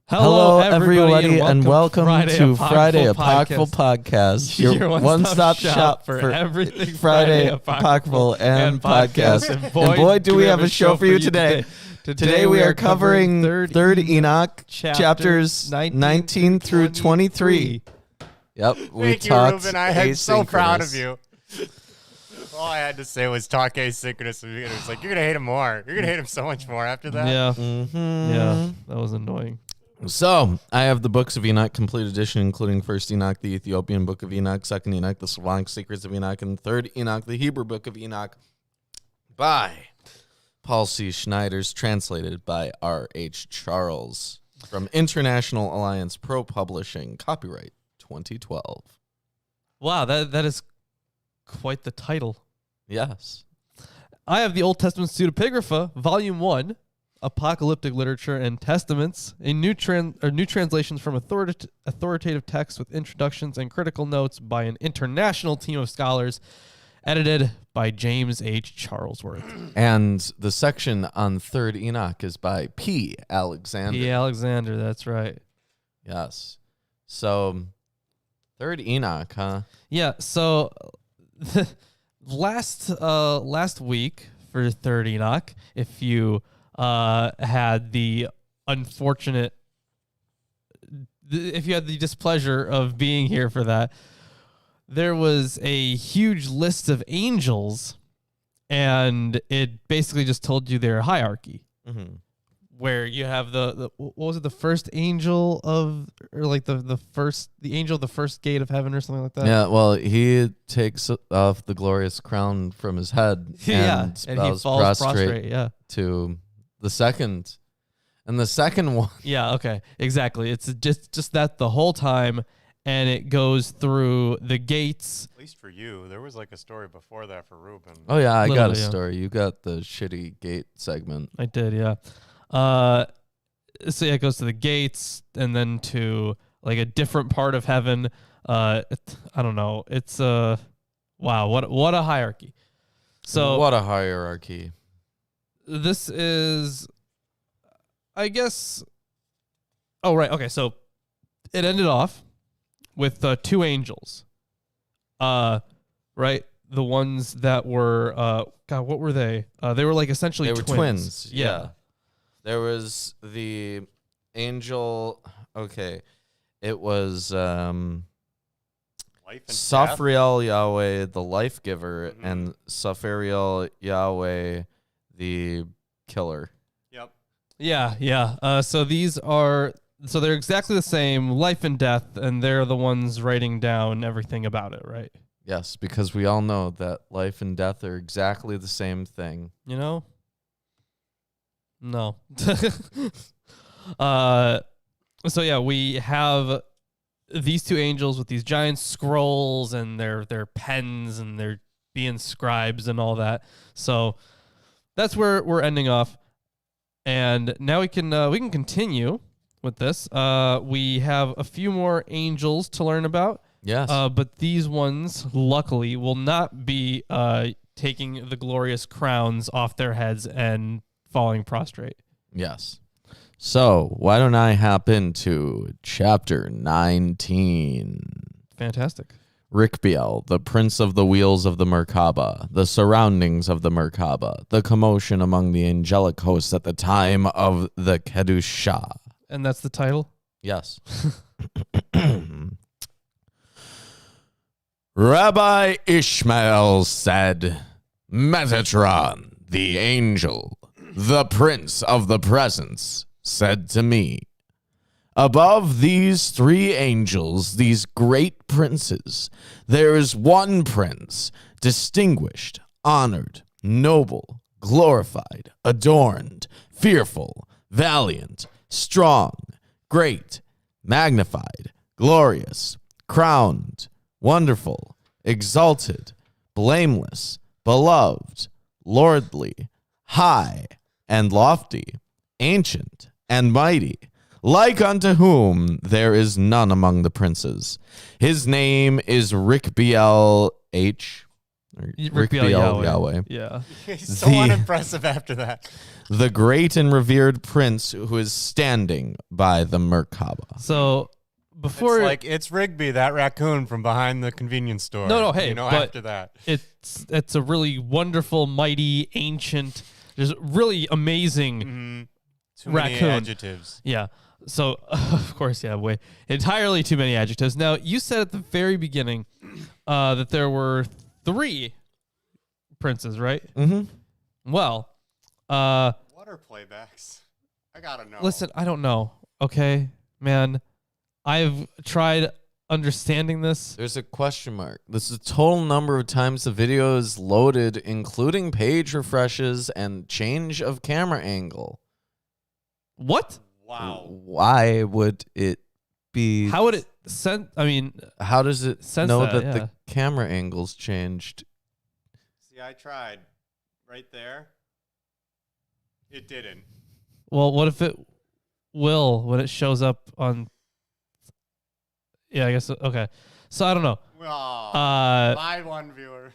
Hello, everybody, and welcome to Friday Apocryphal Podcast, your one-stop shop for everything Friday Apocryphal and podcast. And boy, do we have a show for you today. Today we are covering Third Enoch, chapters 19 through 23. Yep, we Thank talked you, Ruben. I am so proud of you. All I had to say was talk asynchronous. It was like, you're going to hate him more. You're going to hate him so much more after that. Yeah. Yeah, that was annoying. So, I have the Books of Enoch Complete Edition, including First Enoch, the Ethiopian Book of Enoch, Second Enoch, the Slavonic Secrets of Enoch, and Third Enoch, the Hebrew Book of Enoch, by Paul C. Schneiders, translated by R.H. Charles, from International Alliance Pro Publishing, copyright 2012. Wow, that is quite the title. Yes. I have the Old Testament Pseudepigrapha, Volume 1, Apocalyptic Literature and Testaments, new translations from authoritative texts with introductions and critical notes by an international team of scholars, edited by James H. Charlesworth. And the section on Third Enoch is by P. Alexander. P. Alexander, that's right. Yes. So, Third Enoch, huh? Yeah, so last week for Third Enoch, if you had the unfortunate, if you had the displeasure of being here for that, there was a huge list of angels, and it basically just told you their hierarchy. Mm-hmm. Where you have the what was it, the first angel of, or like the angel of the first gate of heaven or something like that? Yeah, well, he takes off the glorious crown from his head and and he falls prostrate. Yeah, to the second, and the second one. Yeah, okay, exactly. It's just that the whole time, and it goes through the gates. At least for you. There was like a story before that for Ruben. Oh yeah, I got a story. You got the shitty gate segment. I did, yeah. So yeah, it goes to the gates and then to like a different part of heaven. I don't know. It's wow, what a hierarchy. So what a hierarchy. This is, I guess. Oh right, okay. So it ended off with two angels. Right, the ones that were God, what were they? They were like essentially twins. Yeah. There was the angel. Okay, it was Saphriel Yahweh, the life giver, and Saphriel Yahweh, the killer. Yep. Yeah. So they're exactly the same, life and death, and they're the ones writing down everything about it, right? Yes, because we all know that life and death are exactly the same thing. You know? No. So yeah, we have these two angels with these giant scrolls and their pens, and they're being scribes and all that. So that's where we're ending off. And now we can continue with this. We have a few more angels to learn about. Yes. But these ones, luckily, will not be taking the glorious crowns off their heads and falling prostrate. Yes. So, why don't I hop into chapter 19? Fantastic. Rikbiel, the prince of the wheels of the Merkabah, the surroundings of the Merkabah, the commotion among the angelic hosts at the time of the Kedusha. And that's the title? Yes. Rabbi Ishmael said, Metatron, the angel, the prince of the presence, said to me, above these three angels, these great princes, there is one prince, distinguished, honored, noble, glorified, adorned, fearful, valiant, strong, great, magnified, glorious, crowned, wonderful, exalted, blameless, beloved, lordly, high, and lofty, ancient, and mighty, like unto whom there is none among the princes. His name is Rikbiel H. Or Rikbiel Yahweh. Yeah. He's so unimpressive after that. The great and revered prince who is standing by the Merkabah. So before it's Rigby, that raccoon from behind the convenience store. No, hey, but after that. It's a really wonderful, mighty, ancient, just really amazing Too raccoon. many adjectives. Yeah. So, of course, entirely too many adjectives. Now, you said at the very beginning that there were 3 princes, right? Mm-hmm. Well, what are playbacks? I gotta know. Listen, I don't know. Okay, man. I've tried understanding this. There's a question mark. This is the total number of times the video is loaded, including page refreshes and change of camera angle. What? Wow. Why would it be? How would it send? I mean, how does it sense know that, that the camera angle's changed? See, I tried. Right there. It didn't. Well, what if it will when it shows up on? Yeah, I guess. Okay. So I don't know. My one viewer.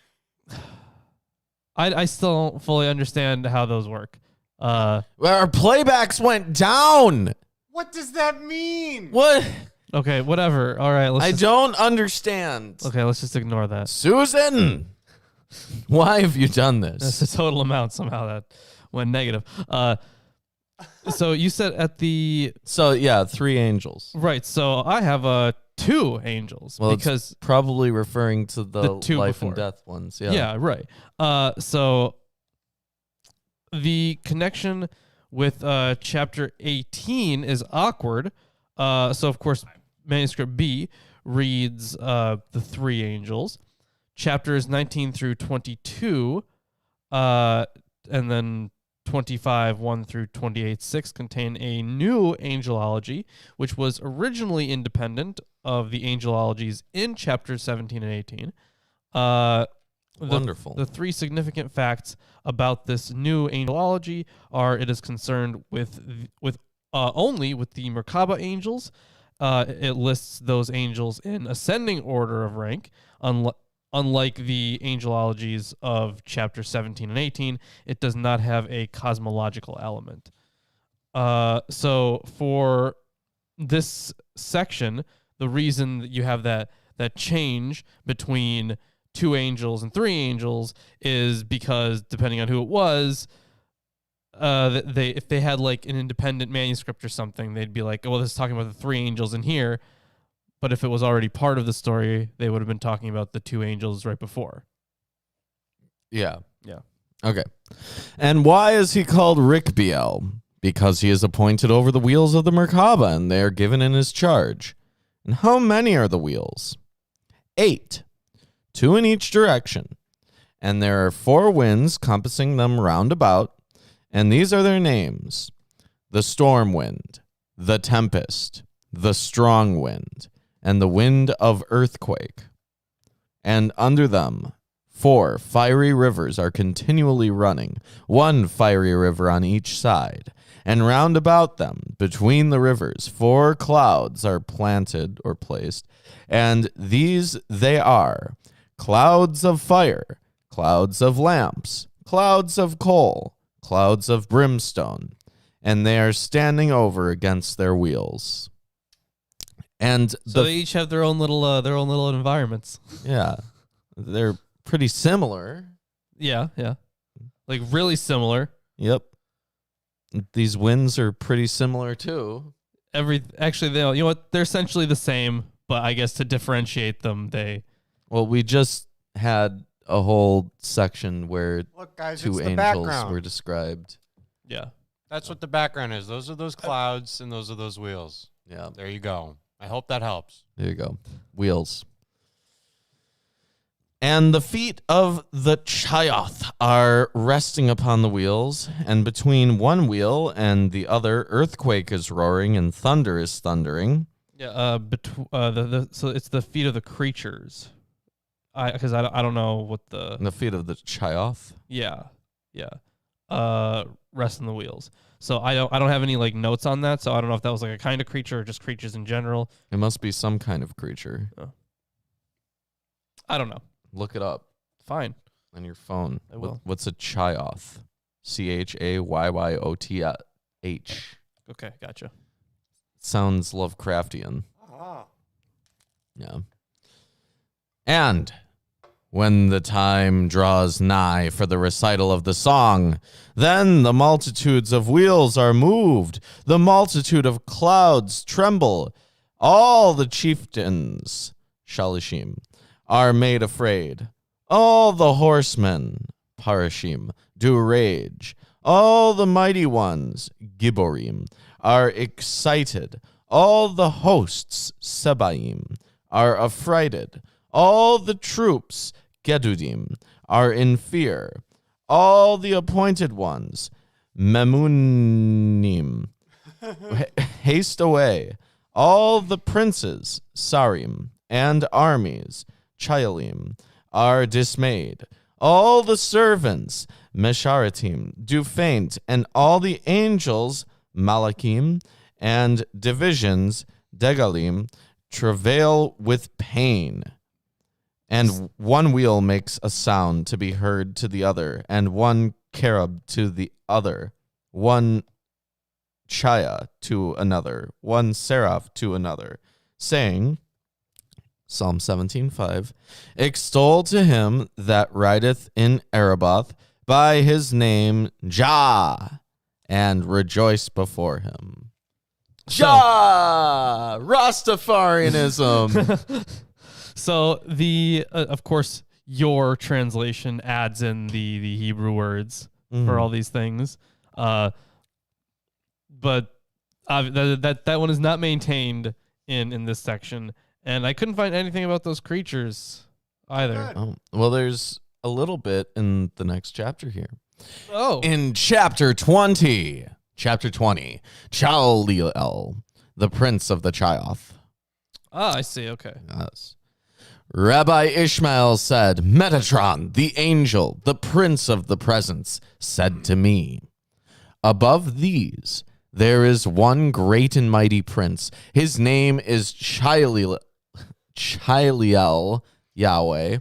I still don't fully understand how those work. Well, our playbacks went down. What does that mean? What? Okay, whatever. All right. I don't understand. Okay, let's just ignore that. Susan, why have you done this? That's the total amount somehow that went negative. So you said at the... So, yeah, 3 angels. Right, so I have 2 angels. Well, because it's probably referring to the 2 life before. and death ones. Yeah, Yeah, right. So the connection with chapter 18 is awkward. So, of course, Manuscript B reads the 3 angels. Chapters 19 through 22, and then 25, 1 through 28, 6 contain a new angelology, which was originally independent of the angelologies in chapters 17 and 18. Wonderful. The 3 significant facts about this new angelology are: it is concerned with only with the Merkabah angels. It lists those angels in ascending order of rank, unlike the angelologies of chapter 17 and 18. It does not have a cosmological element. So for this section, the reason that you have that change between 2 angels and 3 angels is because, depending on who it was, if they had like an independent manuscript or something, they'd be like, oh, well, this is talking about the 3 angels in here. But if it was already part of the story, they would have been talking about the 2 angels right before. Yeah. Yeah. Okay. And why is he called Rikbiel? Because he is appointed over the wheels of the Merkabah, and they are given in his charge. And how many are the wheels? 8. 2 in each direction. And there are 4 winds compassing them round about, and these are their names: the storm wind, the tempest, the strong wind, and the wind of earthquake. And under them 4 fiery rivers are continually running, 1 fiery river on each side. And round about them, between the rivers, 4 clouds are planted or placed, and these they are: clouds of fire, clouds of lamps, clouds of coal, clouds of brimstone, and they are standing over against their wheels. And so they each have their own little environments. Yeah, they're pretty similar. Yeah, like really similar. Yep. These winds are pretty similar too. Actually, you know what? They're essentially the same, but I guess to differentiate them, Well, we just had a whole section where Look, guys, 2 it's the angels background. were described. Yeah. That's what the background is. Those are those clouds, and those are those wheels. Yeah. There you go. I hope that helps. There you go. Wheels. And the feet of the Chayoth are resting upon the wheels, and between one wheel and the other, earthquake is roaring and thunder is thundering. Yeah. So it's the feet of the creatures. Because I don't know what The feet of the Chayoth. Yeah. Rest in the wheels. So I don't have any like notes on that. So I don't know if that was like a kind of creature or just creatures in general. It must be some kind of creature. I don't know. Look it up. Fine. on your phone. I will. What's a Chayyoth? Chayyotth. Okay, gotcha. Sounds Lovecraftian. Ah. Yeah. And when the time draws nigh for the recital of the song, then the multitudes of wheels are moved, the multitude of clouds tremble, all the chieftains, Shalishim, are made afraid. All the horsemen, Parashim, do rage. All the mighty ones, Gibborim, are excited. All the hosts, Sebaim, are affrighted. All the troops, Gedudim, are in fear. All the appointed ones, Memunim, haste away. All the princes, Sarim, and armies, Chayalim, are dismayed. All the servants, Mesharatim, do faint, and all the angels, Malakim, and divisions, Degalim, travail with pain. And one wheel makes a sound to be heard to the other, and one cherub to the other, one chaya to another, one seraph to another, saying, Psalm 17:5, extol to him that rideth in Araboth by his name Jah, and rejoice before him. Jah! Rastafarianism! So the of course your translation adds in the Hebrew words for all these things, but that one is not maintained in this section, and I couldn't find anything about those creatures either. Oh, well, there's a little bit in the next chapter here. Oh, In chapter 20, Chaldiel, the prince of the Chioth. I see. Okay. Yes. Rabbi Ishmael said, Metatron, the angel, the prince of the presence, said to me, above these there is one great and mighty prince. His name is Chiliel Yahweh,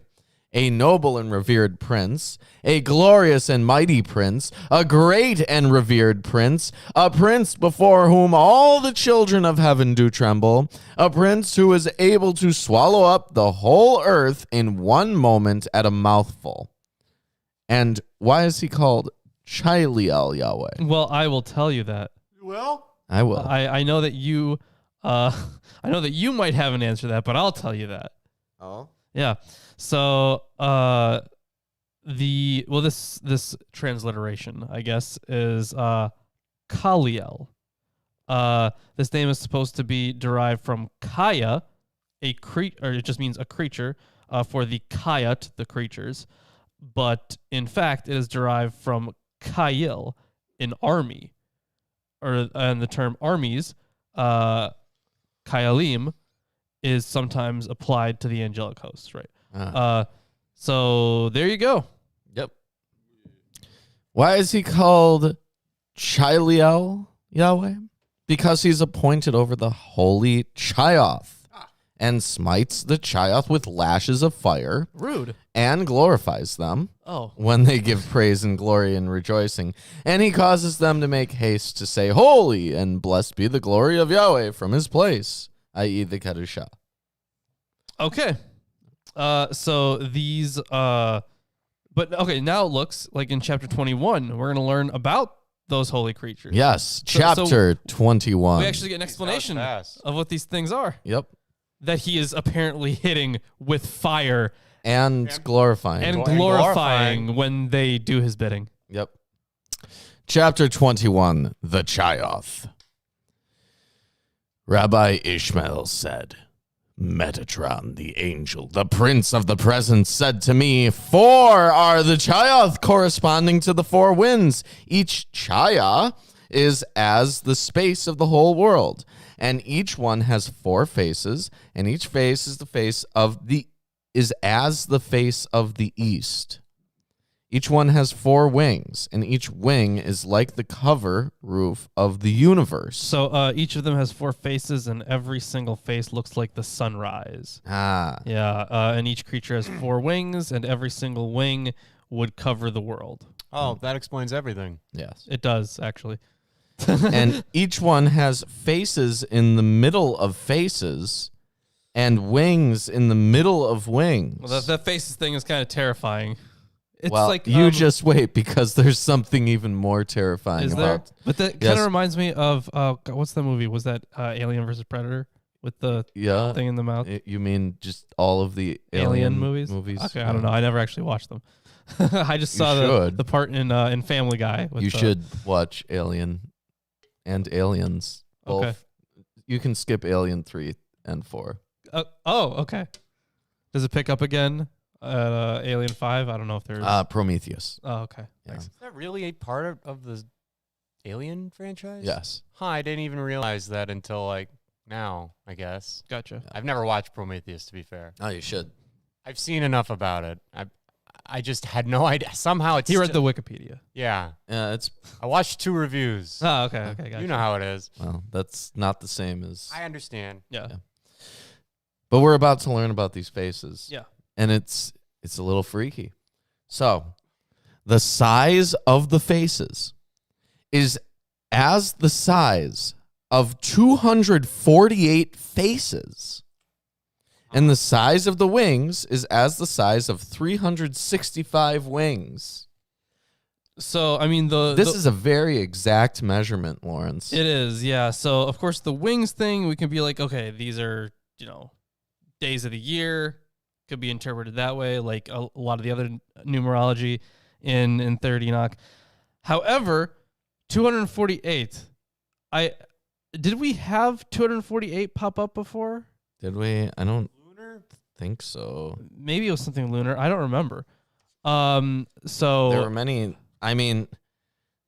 a noble and revered prince, a glorious and mighty prince, a great and revered prince, a prince before whom all the children of heaven do tremble, a prince who is able to swallow up the whole earth in one moment at a mouthful. And why is he called Chiliel Yahweh? Well, I will tell you that. You will? I will. I know that you I know that you might have an answer to that, but I'll tell you that. Oh. Yeah. So this transliteration, I guess, is Kaliel. This name is supposed to be derived from Kaya, or it just means a creature, for the Kayat, the creatures. But in fact, it is derived from Kayil, an army, and the term armies, Kayalim, is sometimes applied to the angelic hosts, right? So there you go. Yep. Why is he called Chiliel Yahweh? Because he's appointed over the holy Chioth and smites the Chioth with lashes of fire Rude. and glorifies them Oh. when they give praise and glory and rejoicing. And he causes them to make haste to say, holy and blessed be the glory of Yahweh from his place, i.e. the Kedusha. Okay. So these, but okay, now it looks like in chapter 21, we're going to learn about those holy creatures. Yes, So chapter 21. We actually get an explanation fast. of what these things are. Yep. That he is apparently hitting with fire And glorifying. and glorifying. glorifying when they do his bidding. Yep. Chapter 21, the Chioth. Rabbi Ishmael said, Metatron, the angel, the prince of the presence, said to me, 4 are the Chioth corresponding to the 4 winds. Each Chaya is as the space of the whole world, and each one has 4 faces, and each face is as the face of the east. Each one has 4 wings, and each wing is like the cover roof of the universe. So each of them has 4 faces, and every single face looks like the sunrise. Ah. Yeah, and each creature has 4 wings, and every single wing would cover the world. Oh, that explains everything. Yes. It does, actually. And each one has faces in the middle of faces and wings in the middle of wings. Well, that faces thing is kind of terrifying. It's well, like you just wait, because there's something even more terrifying is about. there? But that kind of reminds me of what's the movie? Was that Alien versus Predator with the thing in the mouth? You mean just all of the Alien movies? Okay, I don't know. I never actually watched them. I just saw the part in Family Guy. With you should watch Alien and Aliens. Both. Okay. You can skip Alien 3 and 4. Okay. Does it pick up again? Alien 5? I don't know if there's... Prometheus. Oh, okay. Yeah. Is that really a part of the Alien franchise? Yes. I didn't even realize that until like now, I guess. Gotcha. I've never watched Prometheus, to be fair. Oh, you should. I've seen enough about it. I just had no idea. Somehow it's... He read the Wikipedia. Yeah. It's... I watched 2 reviews. Oh, okay. Gotcha. You know how it is. Well, that's not the same as... I understand. Yeah. But we're about to learn about these faces. Yeah. And it's a little freaky. So, the size of the faces is as the size of 248 faces. And the size of the wings is as the size of 365 wings. So, I mean, This is a very exact measurement, Lawrence. It is, yeah. So, of course, the wings thing, we can be like, okay, these are, days of the year. Could be interpreted that way, like a lot of the other numerology in Third Enoch. However, 248. Did we have 248 pop up before? Did we? I don't think so. Maybe it was something lunar. I don't remember. So there were many. I mean,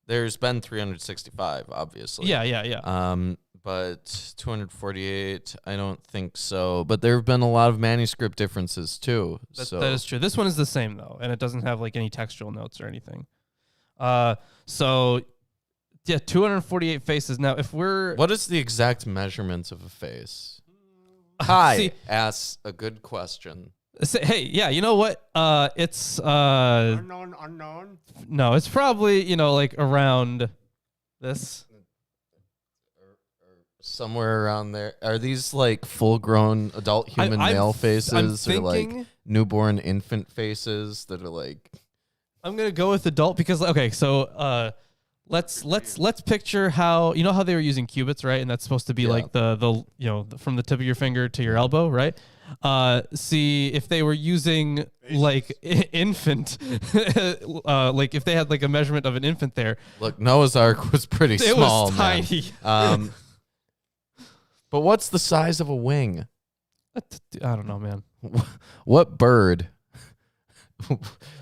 there's been 365, obviously. Yeah. But 248, I don't think so. But there have been a lot of manuscript differences too. That is true. This one is the same though, and it doesn't have like any textual notes or anything. 248 faces. Now, if we're... What is the exact measurement of a face? Asks a good question. Hey, yeah, you know what? It's... Unknown? No, it's probably, like around this... Somewhere around there. Are these like full-grown adult human male faces, or like newborn infant faces that are like? I'm gonna go with adult because so let's picture how how they were using cubits, right? And that's supposed to be like the from the tip of your finger to your elbow, right? See if they were using like infant, like if they had like a measurement of an infant there. Look, Noah's Ark was pretty small. It was tiny. But what's the size of a wing? I don't know, man. What bird?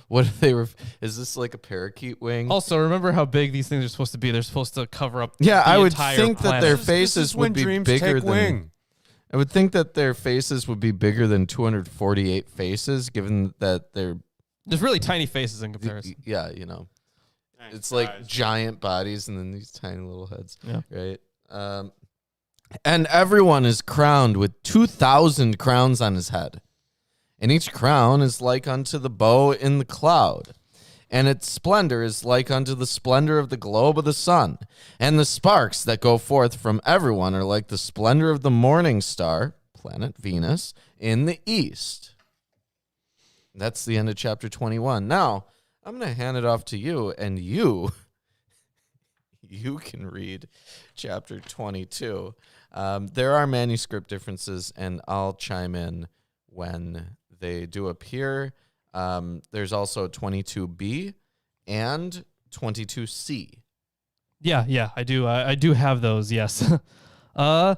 What are they? Is this like a parakeet wing? Also, remember how big these things are supposed to be. They're supposed to cover up. Yeah, the I would entire think planet. that their faces would be bigger than. Wing. I would think that their faces would be bigger than 248 faces, given that they're just really tiny faces in comparison. Yeah, it's like giant bodies and then these tiny little heads. Yeah. Right. And everyone is crowned with 2,000 crowns on his head. And each crown is like unto the bow in the cloud. And its splendor is like unto the splendor of the globe of the sun. And the sparks that go forth from everyone are like the splendor of the morning star, planet Venus, in the east. That's the end of chapter 21. Now, I'm going to hand it off to you, and you can read chapter 22. There are manuscript differences, and I'll chime in when they do appear. There's also 22B and 22C. Yeah, I do. I do have those. Yes. Yeah.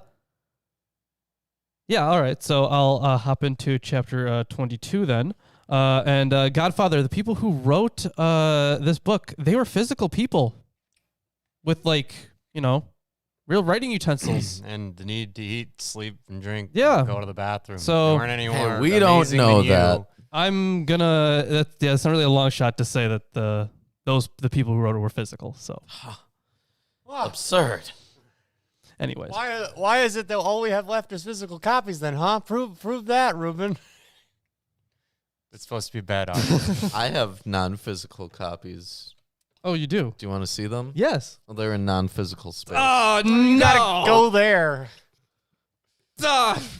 All right. So I'll hop into chapter 22 then. And Godfather, the people who wrote this book, they were physical people with real writing utensils and the need to eat, sleep, and drink. Yeah. Go to the bathroom. So they weren't any more we don't amazing know than you. that. I'm gonna. It's not really a long shot to say that the people who wrote it were physical. So Absurd. anyways, Why is it that all we have left is physical copies then, huh? Prove that, Ruben. It's supposed to be bad audio. I have non-physical copies. Oh, you do? Do you want to see them? Yes. Well, they're in non-physical space. Oh, no. You gotta go there.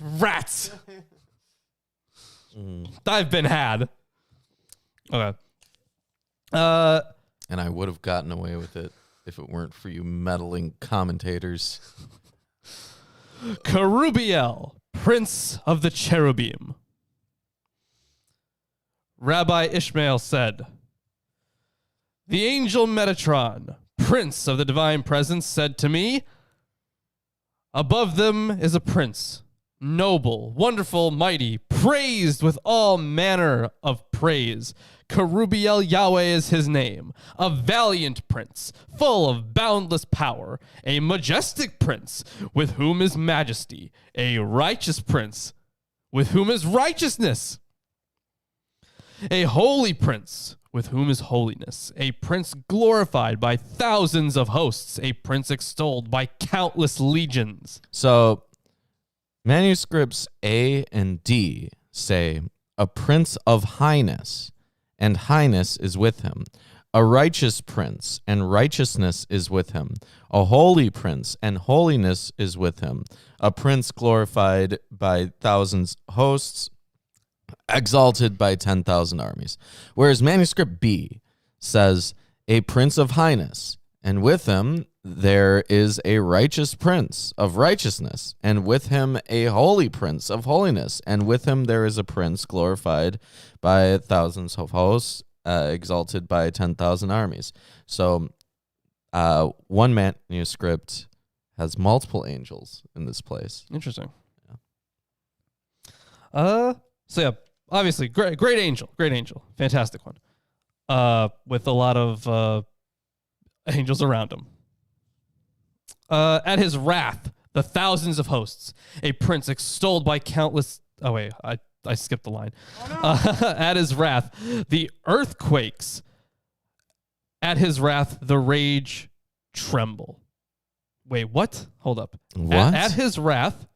Rats. I've been had. Okay. And I would have gotten away with it if it weren't for you meddling commentators. Kerubiel, prince of the cherubim. Rabbi Ishmael said, the angel Metatron, prince of the divine presence, said to me, above them is a prince, noble, wonderful, mighty, praised with all manner of praise. Kerubiel Yahweh is his name, a valiant prince, full of boundless power, a majestic prince, with whom is majesty, a righteous prince, with whom is righteousness, a holy prince, with whom is holiness, a prince glorified by thousands of hosts, a prince extolled by countless legions. So, manuscripts A and D say, a prince of highness, and highness is with him. A righteous prince, and righteousness is with him. A holy prince, and holiness is with him. A prince glorified by thousands hosts, exalted by 10,000 armies. Whereas manuscript B says, a prince of highness, and with him there is a righteous prince of righteousness, and with him a holy prince of holiness, and with him there is a prince glorified by thousands of hosts, exalted by 10,000 armies. So one manuscript has multiple angels in this place. Interesting. Yeah. So yeah, obviously, great angel, fantastic one. With a lot of angels around him. At his wrath, the thousands of hosts, a prince extolled by countless. Oh wait, I skipped the line. Oh, no. At his wrath, the earthquakes. At his wrath, the rage tremble. Wait, what? Hold up. What? At his wrath,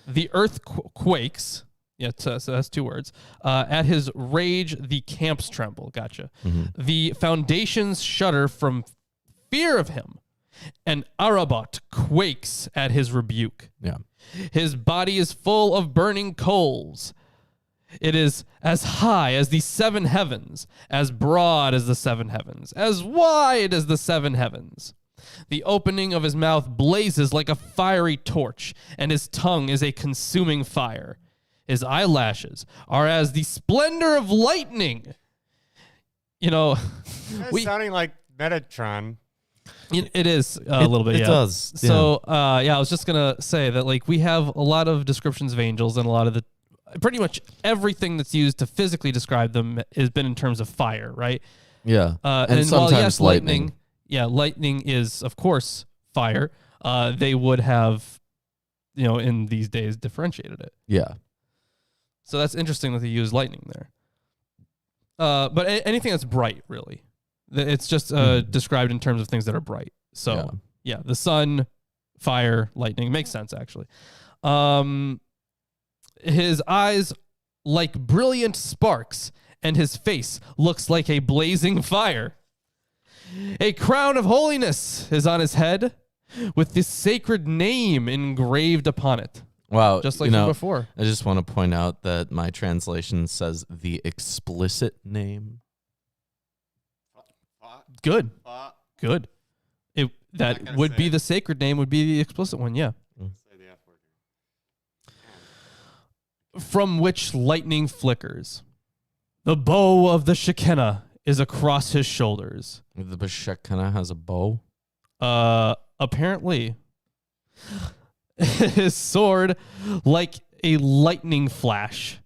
the earth quakes. Yeah, so that's two words. At his rage, the camps tremble. Gotcha. Mm-hmm. The foundations shudder from fear of him, and Arabot quakes at his rebuke. Yeah. His body is full of burning coals. It is as high as the seven heavens, as broad as the seven heavens, as wide as the seven heavens. The opening of his mouth blazes like a fiery torch, and his tongue is a consuming fire. His eyelashes are as the splendor of lightning. You know, That's sounding like Metatron. It is a little bit, yeah. It does. Yeah. So, I was just going to say that, like, we have a lot of descriptions of angels, and a lot of pretty much everything that's used to physically describe them has been in terms of fire, right? Yeah. And sometimes while, yes, lightning. Yeah, lightning is, of course, fire. They would have, in these days, differentiated it. Yeah. So that's interesting that they use lightning there. But anything that's bright, really. It's just described in terms of things that are bright. So, yeah, the sun, fire, lightning. Makes sense, actually. His eyes like brilliant sparks, and his face looks like a blazing fire. A crown of holiness is on his head, with the sacred name engraved upon it. Wow. Just like from before. I just want to point out that my translation says the explicit name. Good. Good. That would be the sacred name, would be the explicit one, yeah. Say the F word. From which lightning flickers. The bow of the Shekinah is across his shoulders. The Shekinah has a bow? Apparently. His sword, like a lightning flash,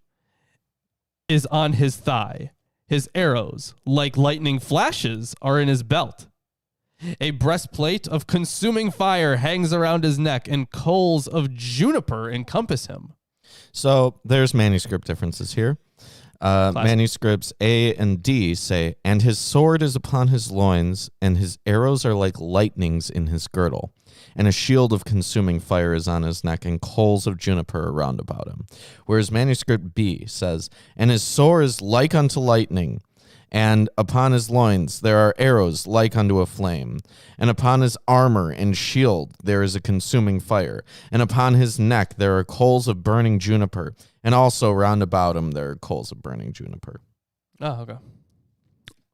is on his thigh. His arrows, like lightning flashes, are in his belt. A breastplate of consuming fire hangs around his neck, and coals of juniper encompass him. So there's manuscript differences here. Manuscripts A and D say, and his sword is upon his loins, and his arrows are like lightnings in his girdle. and a shield of consuming fire is on his neck, and coals of juniper around about him. Whereas Manuscript B says, and his sword is like unto lightning, and upon his loins there are arrows like unto a flame, and upon his armor and shield there is a consuming fire, and upon his neck there are coals of burning juniper, and also round about him there are coals of burning juniper. Oh, okay.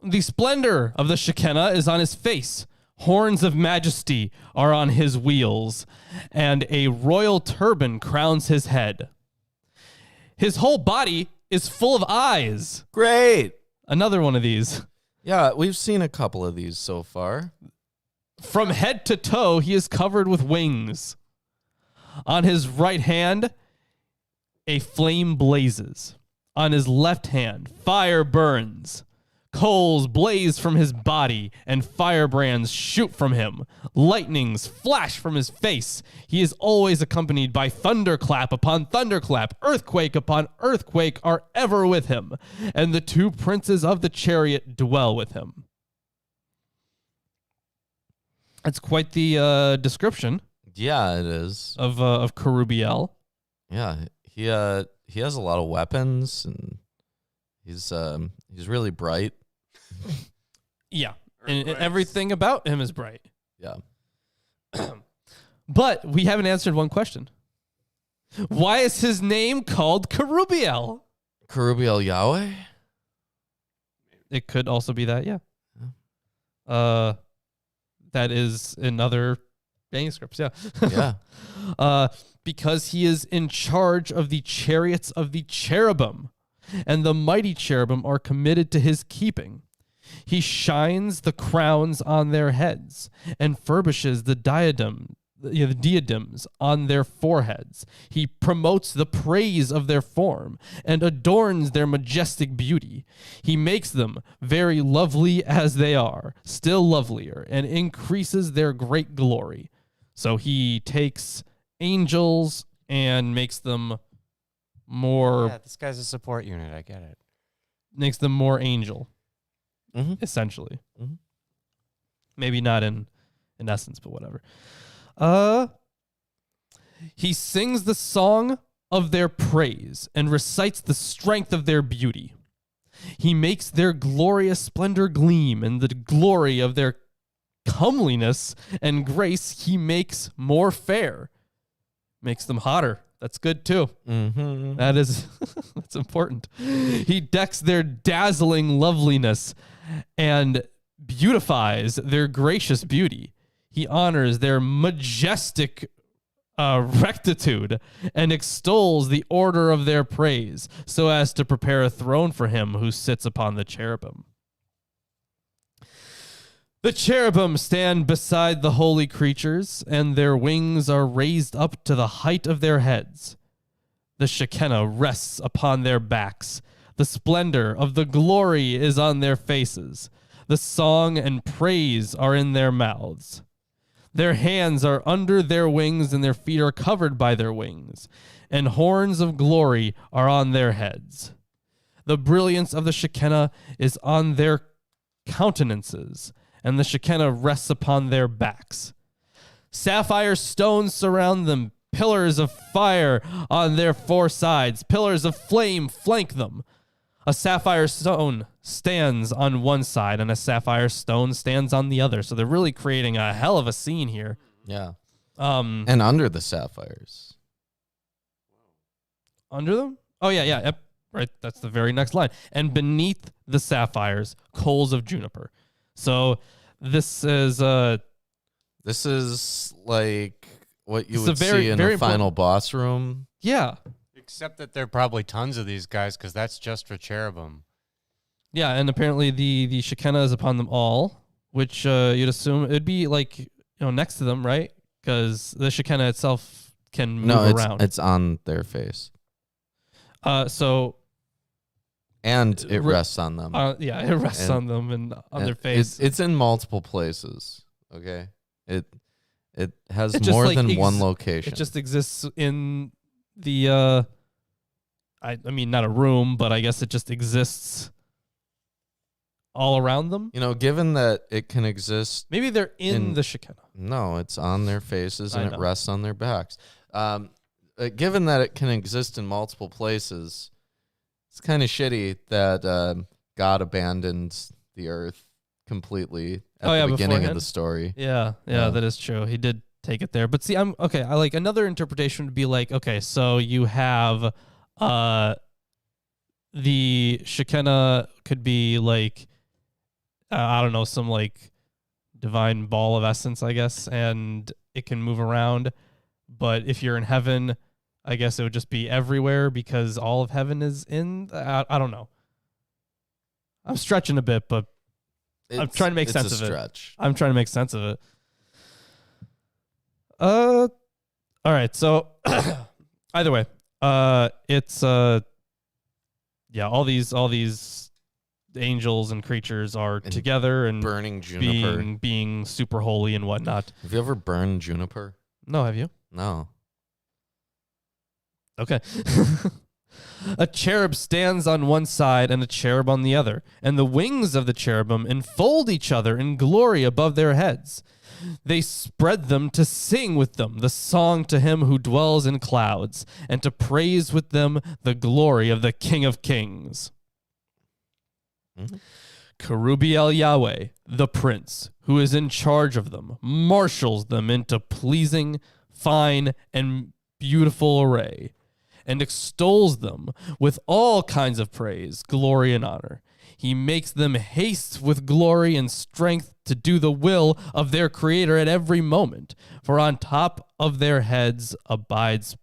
The splendor of the Shekinah is on his face. Horns of majesty are on his wheels, and a royal turban crowns his head. His whole body is full of eyes. Great. Another one of these. Yeah, we've seen a couple of these so far. From head to toe, he is covered with wings. On his right hand, a flame blazes. On his left hand, fire burns. Coals blaze from his body, and firebrands shoot from him. Lightnings flash from his face. He is always accompanied by thunderclap upon thunderclap. Earthquake upon earthquake are ever with him, and the two princes of the chariot dwell with him. That's quite the description. Yeah, it is. Of Kerubiel. Yeah, he has a lot of weapons, and he's really bright. Yeah, and everything about him is bright. Yeah. But we haven't answered one question. Why is his name called Kerubiel? Kerubiel Yahweh? It could also be that, yeah. That is in other manuscripts, yeah. Yeah. Because he is in charge of the chariots of the cherubim, and the mighty cherubim are committed to his keeping. He shines the crowns on their heads and furbishes the diadems on their foreheads. He promotes the praise of their form and adorns their majestic beauty. He makes them very lovely as they are, still lovelier, and increases their great glory. So he takes angels and makes them more... Yeah, this guy's a support unit. I get it. Makes them more angel. Mm-hmm. Essentially. Mm-hmm. Maybe not in essence, but whatever. He sings the song of their praise and recites the strength of their beauty. He makes their glorious splendor gleam, and the glory of their comeliness and grace he makes more fair. Makes them hotter. That's good too. Mm-hmm. That's important. He decks their dazzling loveliness and beautifies their gracious beauty. He honors their majestic rectitude and extols the order of their praise, so as to prepare a throne for him who sits upon the cherubim. The cherubim stand beside the holy creatures, and their wings are raised up to the height of their heads. The Shekinah rests upon their backs. The splendor of the glory is on their faces. The song and praise are in their mouths. Their hands are under their wings, and their feet are covered by their wings, and horns of glory are on their heads. The brilliance of the Shekinah is on their countenances, and the Shekinah rests upon their backs. Sapphire stones surround them, pillars of fire on their four sides, pillars of flame flank them. A sapphire stone stands on one side, and a sapphire stone stands on the other. So they're really creating a hell of a scene here. Yeah. And under the sapphires. Under them? Oh, yeah. Yep. Right. That's the very next line. And beneath the sapphires, coals of juniper. So this is like what you would see in a final boss room. Yeah. Except that there are probably tons of these guys, because that's just for cherubim. Yeah, and apparently the Shekinah is upon them all, which you'd assume it'd be like next to them, right? Because the Shekinah itself can move around. It's on their face. And it rests on them. Yeah, it rests on them and on their face. It's in multiple places. Okay, it has more than one location. It just exists in the I mean not a room, but I guess it just exists all around them. Given that it can exist. Maybe they're in the Shekinah. No, it's on their faces and I it know. rests on their backs. Given that it can exist in multiple places, it's kind of shitty that God abandoned the earth completely at the beginning beforehand? of the story. Yeah, that is true. He did take it there. But see, I like another interpretation would be like, okay, so you have the Shekinah could be like I don't know, some like divine ball of essence, I guess, and it can move around. But if you're in heaven, I guess it would just be everywhere because all of heaven is in. I don't know. I'm stretching a bit, but I'm trying to make sense of it. I'm trying to make sense of it. All right. So either way, it's all these angels and creatures are together and burning juniper, being super holy and whatnot. Have you ever burned juniper? No, have you? No. Okay. A cherub stands on one side and a cherub on the other, and the wings of the cherubim enfold each other in glory above their heads. They spread them to sing with them the song to him who dwells in clouds, and to praise with them the glory of the King of Kings. Mm-hmm. Kerubiel Yahweh, the prince, who is in charge of them, marshals them into pleasing, fine, and beautiful array, and extols them with all kinds of praise, glory, and honor. He makes them haste with glory and strength to do the will of their Creator at every moment. For on top of their heads abides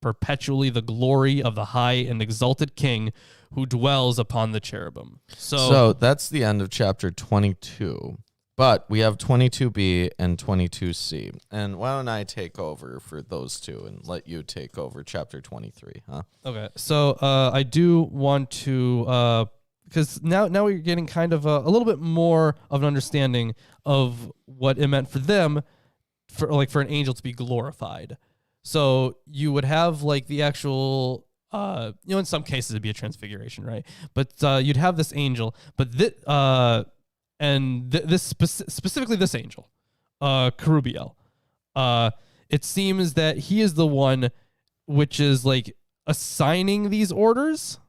perpetually the glory of the high and exalted King who dwells upon the cherubim. So that's the end of chapter 22. But we have 22b and 22c. And why don't I take over for those two and let you take over chapter 23, huh? Okay. So I do want to, because now we're getting kind of a little bit more of an understanding of what it meant for them, for an angel to be glorified. So you would have like the actual, in some cases it'd be a transfiguration, right? But you'd have this angel, but specifically this angel, Kerubiel, it seems that he is the one which is like assigning these orders,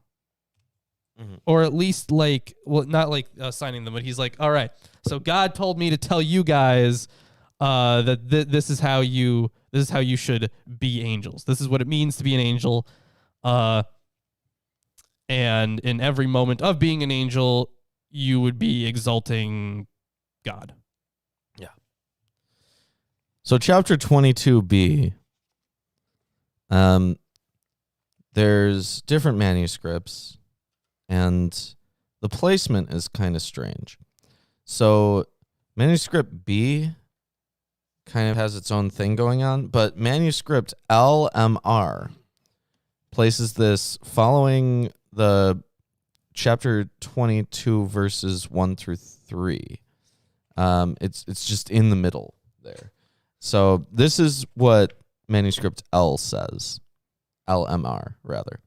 or at least not like assigning them, but he's like, all right, so God told me to tell you guys that this is how you should be angels. This is what it means to be an angel. And in every moment of being an angel, you would be exalting God. Yeah. So chapter 22b, there's different manuscripts, and the placement is kind of strange. So Manuscript B kind of has its own thing going on, but Manuscript LMR places this following the chapter 22 verses 1 through 3. It's just in the middle there. So this is what Manuscript L says. LMR, rather.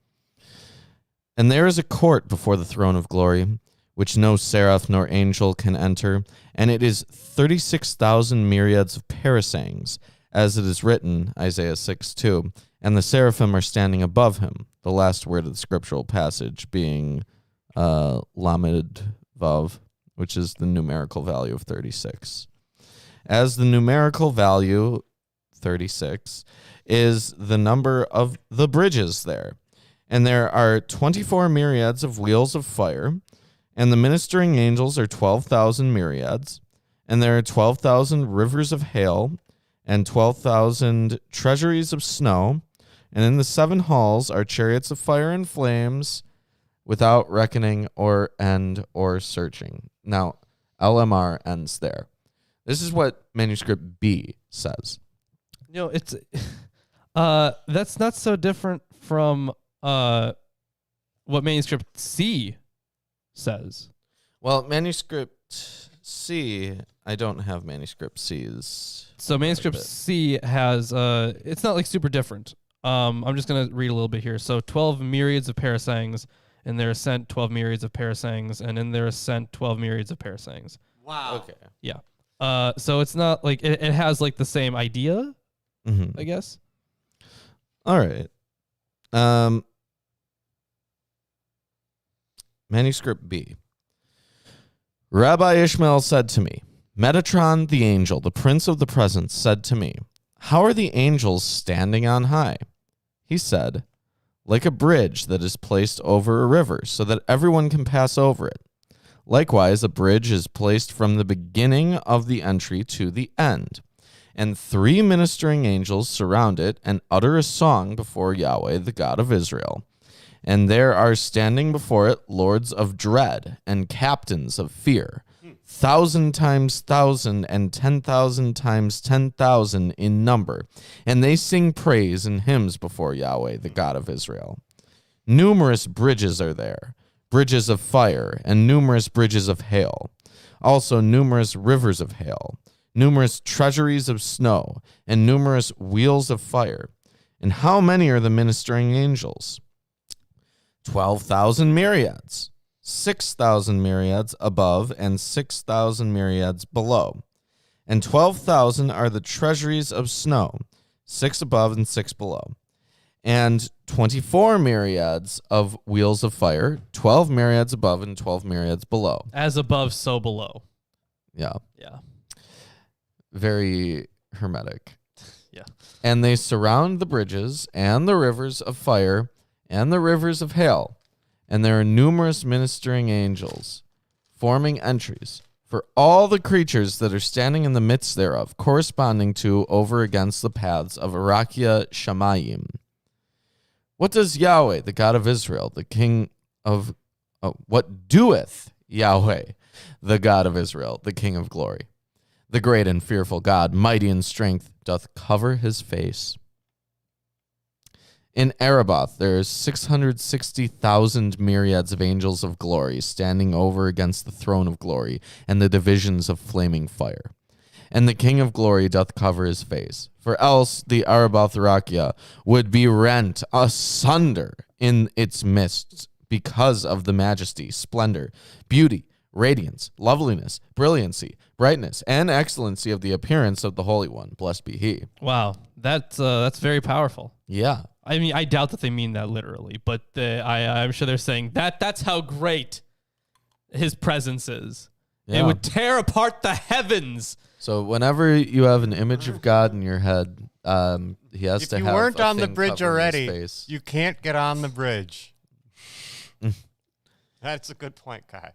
And there is a court before the throne of glory, which no seraph nor angel can enter, and it is 36,000 myriads of parasangs, as it is written, Isaiah 6:2, and the seraphim are standing above him, the last word of the scriptural passage being Lamed Vav, which is the numerical value of 36. As the numerical value, 36, is the number of the bridges there. And there are 24 myriads of wheels of fire, and the ministering angels are 12,000 myriads, and there are 12,000 rivers of hail, and 12,000 treasuries of snow, and in the 7 halls are chariots of fire and flames, without reckoning or end or searching. Now, LMR ends there. This is what Manuscript B says. It's that's not so different from what Manuscript C says. Well, Manuscript C, I don't have Manuscript C's. So Manuscript C has it's not like super different. I'm just gonna read a little bit here. So 12 myriads of parasangs In their ascent, 12 myriads of parasangs, and in their ascent, 12 myriads of parasangs. Wow. Okay. Yeah. So it's not like it has like the same idea, I guess. All right. Manuscript B. Rabbi Ishmael said to me, Metatron the angel, the prince of the presence, said to me, how are the angels standing on high? He said, like a bridge that is placed over a river so that everyone can pass over it. Likewise, a bridge is placed from the beginning of the entry to the end. And 3 ministering angels surround it and utter a song before Yahweh, the God of Israel. And there are standing before it lords of dread and captains of fear, 1,000 times 1,000 and 10,000 times 10,000 in number. And they sing praise and hymns before Yahweh, the God of Israel. Numerous bridges are there, bridges of fire, and numerous bridges of hail. Also numerous rivers of hail, numerous treasuries of snow, and numerous wheels of fire. And how many are the ministering angels? 12,000 myriads, 6,000 myriads above, and 6,000 myriads below. And 12,000 are the treasuries of snow, 6 above and 6 below. And 24 myriads of wheels of fire, 12 myriads above and 12 myriads below. As above, so below. Yeah. Yeah. Very hermetic. Yeah. And they surround the bridges and the rivers of fire and the rivers of hail. And there are numerous ministering angels forming entries for all the creatures that are standing in the midst thereof, corresponding to over against the paths of Arakia Shamayim. What does Yahweh, the God of Israel, the King of... what doeth Yahweh, the God of Israel, the King of glory? The great and fearful God, mighty in strength, doth cover his face. In Araboth there is 660,000 myriads of angels of glory standing over against the throne of glory and the divisions of flaming fire. And the King of glory doth cover his face, for else the Araboth Rakia would be rent asunder in its midst because of the majesty, splendor, beauty, radiance, loveliness, brilliancy, brightness, and excellency of the appearance of the Holy One. Blessed be he. Wow, that's very powerful. Yeah. I mean, I doubt that they mean that literally, but I'm sure they're saying that's how great his presence is. Yeah. It would tear apart the heavens. So whenever you have an image of God in your head, he has If to you have weren't a on the thing bridge covering his already, face. you can't get on the bridge. That's a good point, Kai.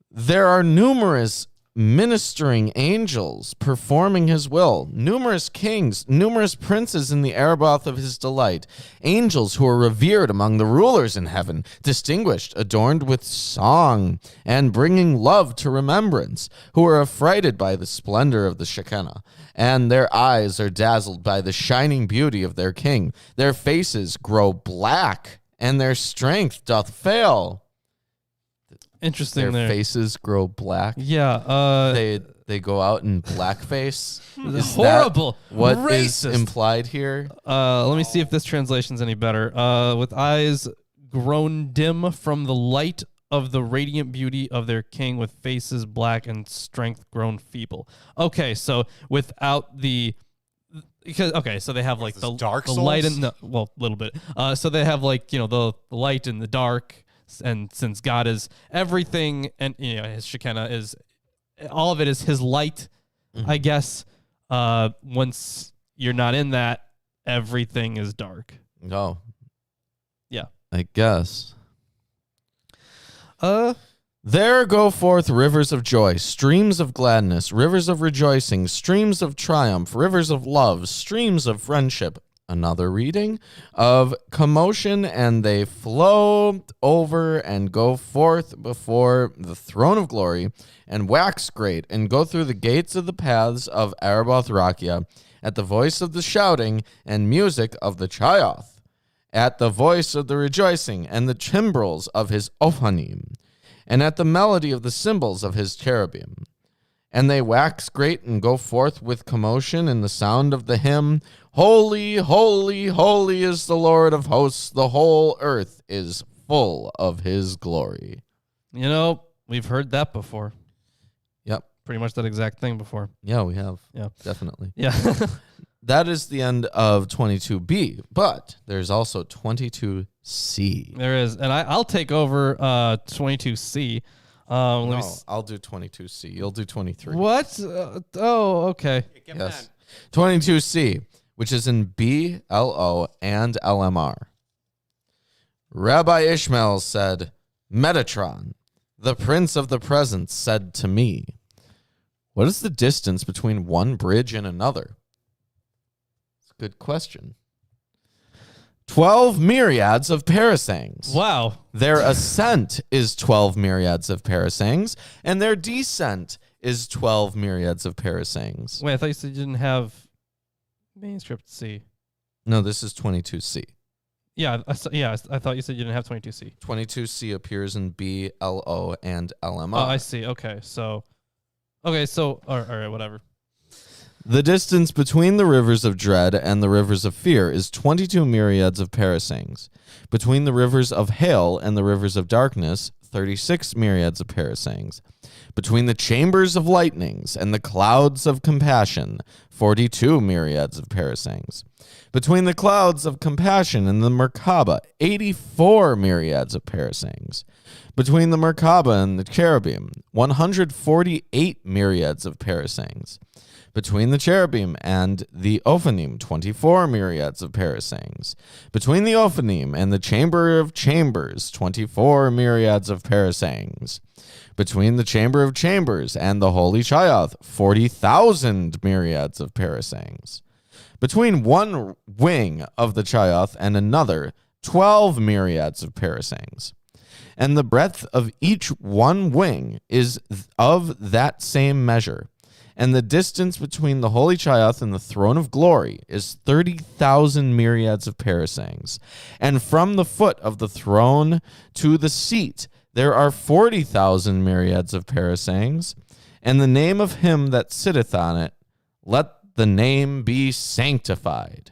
There are numerous ministering angels performing his will, numerous kings, numerous princes in the Araboth of his delight, angels who are revered among the rulers in heaven, distinguished, adorned with song, and bringing love to remembrance, who are affrighted by the splendor of the Shekinah, and their eyes are dazzled by the shining beauty of their king. Their faces grow black, and their strength doth fail. Interesting. Their faces grow black. Yeah. They go out in blackface. Is horrible. That what is Racist. implied here? Let me see if this translation's any better. With eyes grown dim from the light of the radiant beauty of their king, with faces black and strength grown feeble. Okay, so without the... so they have like the Dark Souls? light and a little bit. So they have like, the light and the dark. And since God is everything, and his Shekinah is all of it is his light, I guess. Once you're not in that, everything is dark. No. Yeah. I guess. There go forth rivers of joy, streams of gladness, rivers of rejoicing, streams of triumph, rivers of love, streams of friendship. Another reading of commotion, and they flow over and go forth before the throne of glory and wax great and go through the gates of the paths of Araboth Rakia at the voice of the shouting and music of the Chayoth, at the voice of the rejoicing and the timbrels of his Ophanim, and at the melody of the cymbals of his cherubim. And they wax great and go forth with commotion in the sound of the hymn, Holy, holy, holy is the Lord of hosts. The whole earth is full of his glory. You know, we've heard that before. Yep. Pretty much that exact thing before. Yeah, we have. Yeah. Definitely. Yeah. That is the end of 22B, but there's also 22C. There is. And I'll take over 22C. I'll do 22C. You'll do 23. What? Okay. Yes. 22C, which is in B, LO, and LMR. Rabbi Ishmael said, Metatron, the prince of the present, said to me, what is the distance between one bridge and another? It's a good question. 12 myriads of parasangs. Wow. Their ascent is 12 myriads of parasangs, and their descent is 12 myriads of parasangs. Wait, I thought you said you didn't have Manuscript C. No, this is 22C. Yeah, I thought you said you didn't have 22C. 22C appears in B, LO, and LMR. Oh, I see. Okay, so all right, whatever. The distance between the rivers of dread and the rivers of fear is 22 myriads of parasangs. Between the rivers of hail and the rivers of darkness, 36 myriads of parasangs. Between the chambers of lightnings and the clouds of compassion, 42 myriads of parasangs. Between the clouds of compassion and the Merkabah, 84 myriads of parasangs. Between the Merkabah and the cherubim, 148 myriads of parasangs. Between the cherubim and the Ophanim, 24 myriads of parasangs. Between the Ophanim and the chamber of chambers, 24 myriads of parasangs. Between the chamber of chambers and the holy Chiath, 40,000 myriads of parasangs. Between one wing of the Chiath and another, 12 myriads of parasangs. And the breadth of each one wing is of that same measure. And the distance between the holy Chiath and the throne of glory is 30,000 myriads of parasangs. And from the foot of the throne to the seat, there are 40,000 myriads of parasangs. And the name of him that sitteth on it, let the name be sanctified.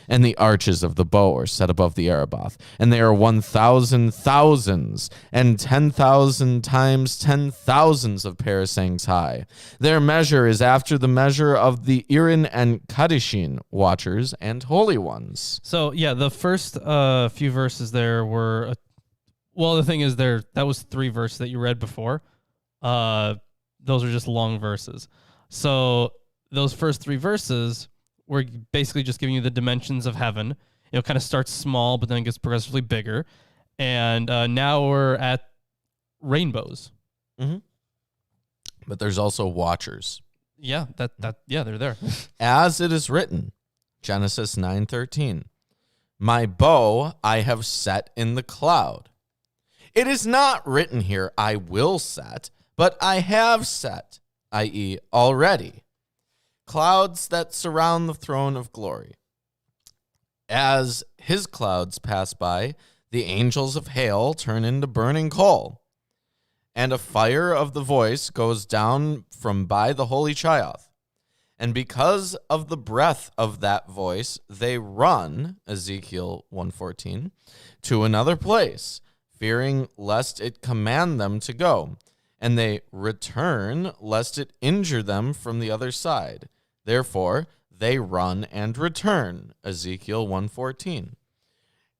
And the arches of the bow are set above the Araboth, and they are 1,000 thousands, and 10,000 times 10,000s of parasangs high. Their measure is after the measure of the Irin and Kadishin watchers and holy ones. So yeah, the first few verses there were, the thing is that was 3 verses that you read before. Those are just long verses. So those first 3 verses we're basically just giving you the dimensions of heaven. It kind of starts small, but then it gets progressively bigger. And now we're at rainbows. Mm-hmm. But there's also watchers. Yeah, they're there. As it is written, Genesis 9:13, my bow I have set in the cloud. It is not written here, I will set, but I have set, i.e., already. Clouds that surround the throne of glory. As his clouds pass by, the angels of hail turn into burning coal, and a fire of the voice goes down from by the holy Chiath. And because of the breath of that voice, they run, Ezekiel 1:14, to another place, fearing lest it command them to go, and they return lest it injure them from the other side. Therefore, they run and return, Ezekiel 1:14.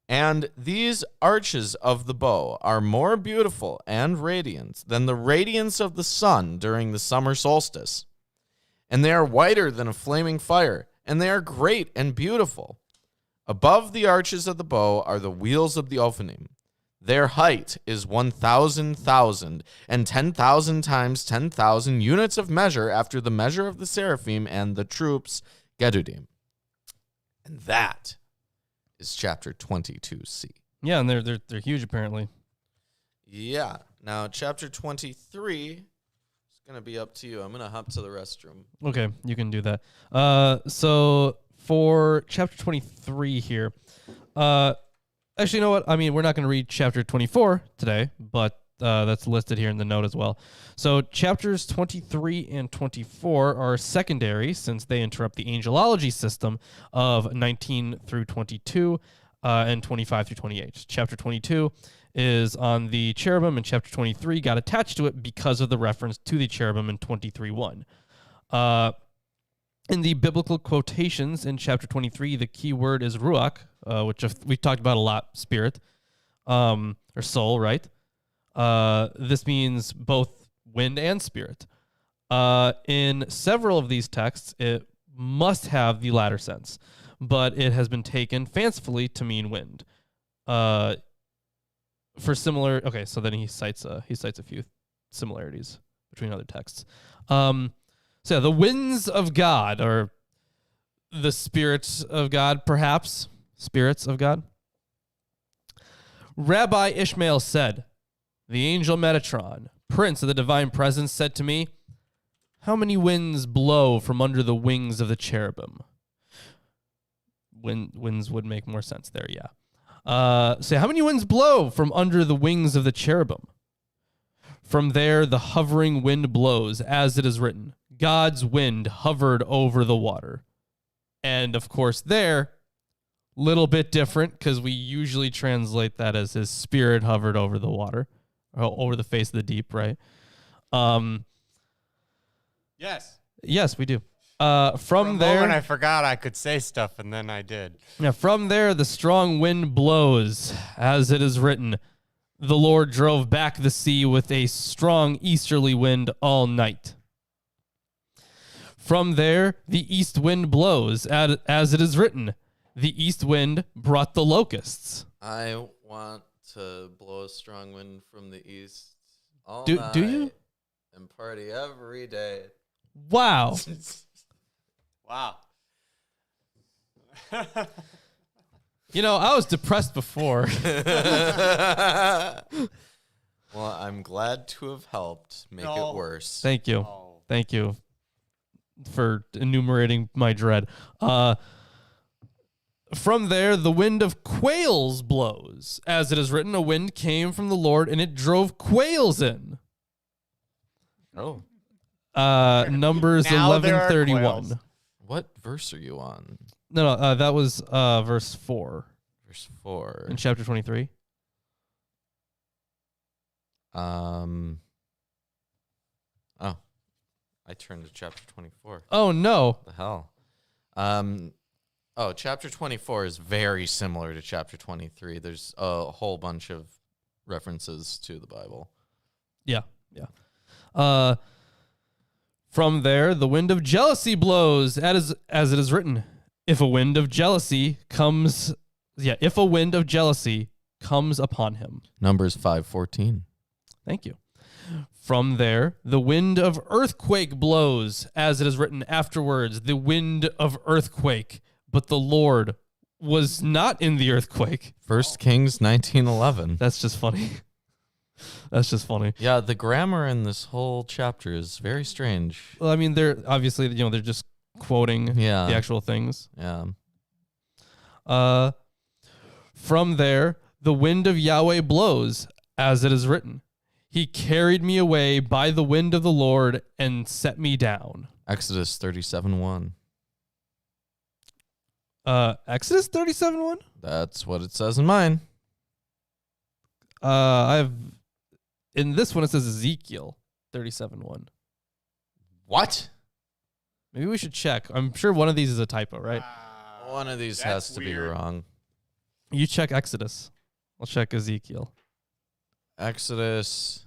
And these arches of the bow are more beautiful and radiant than the radiance of the sun during the summer solstice. And they are whiter than a flaming fire, and they are great and beautiful. Above the arches of the bow are the wheels of the Ophanim. Their height is 1,000,000 and 10,000 times 10,000 units of measure after the measure of the seraphim and the troops, Gedudim. And that is chapter 22C. Yeah, and they're huge apparently. Yeah. Now, chapter 23 is going to be up to you. I'm going to hop to the restroom. Okay, you can do that. So for chapter 23 here, actually, you know what? I mean, we're not going to read chapter 24 today, but that's listed here in the note as well. So chapters 23 and 24 are secondary since they interrupt the angelology system of 19 through 22. and 25 through 28. Chapter 22 is on the cherubim, and chapter 23 got attached to it because of the reference to the cherubim in 23:1. In the biblical quotations in chapter 23, the key word is ruach, which we've talked about a lot, spirit, or soul, right? This means both wind and spirit. In several of these texts, it must have the latter sense, but it has been taken fancifully to mean wind. For similar, okay, so then he cites a few similarities between other texts. So yeah, the winds of God, or the spirits of God, perhaps spirits of God. Rabbi Ishmael said, "The angel Metatron, prince of the divine presence, said to me, 'How many winds blow from under the wings of the cherubim?'" Winds would make more sense there, yeah. Say, how many winds blow from under the wings of the cherubim? From there, the hovering wind blows, as it is written, God's wind hovered over the water. And of course, there, little bit different, because we usually translate that as his spirit hovered over the water, or over the face of the deep, right? Yes. Yes, we do. For From a there, moment I forgot I could say stuff, and then I did. yeah, from there, the strong wind blows, as it is written, the Lord drove back the sea with a strong easterly wind all night. From there, the east wind blows, as it is written, the east wind brought the locusts. I want to blow a strong wind from the east all Do night you? and party every day. Wow. Wow. You know, I was depressed before. Well, I'm glad to have helped make it worse. Thank you. Oh. Thank you for enumerating my dread. From there, the wind of quails blows. As it is written, a wind came from the Lord, and it drove quails in. Oh. Numbers Now there are 11:31. quails. What verse are you on? No, that was verse 4 Verse 4. in chapter 23. Oh. I turned to chapter 24. Oh, no. The hell? Chapter 24 is very similar to chapter 23. There's a whole bunch of references to the Bible. Yeah. From there, the wind of jealousy blows, as it is written. If a wind of jealousy comes upon him. Numbers 5:14. Thank you. From there, the wind of earthquake blows, as it is written afterwards, the wind of earthquake. But the Lord was not in the earthquake. 1 Kings 19:11. That's just funny. That's just funny. Yeah, the grammar in this whole chapter is very strange. Well, I mean, they're obviously, they're just quoting the actual things. Yeah. From there, the wind of Yahweh blows, as it is written. He carried me away by the wind of the Lord and set me down. Exodus 37:1. Exodus 37:1? That's what it says in mine. In this one, it says Ezekiel 37:1. What? Maybe we should check. I'm sure one of these is a typo, right? One of these That's has to weird. be wrong. You check Exodus. I'll check Ezekiel. Exodus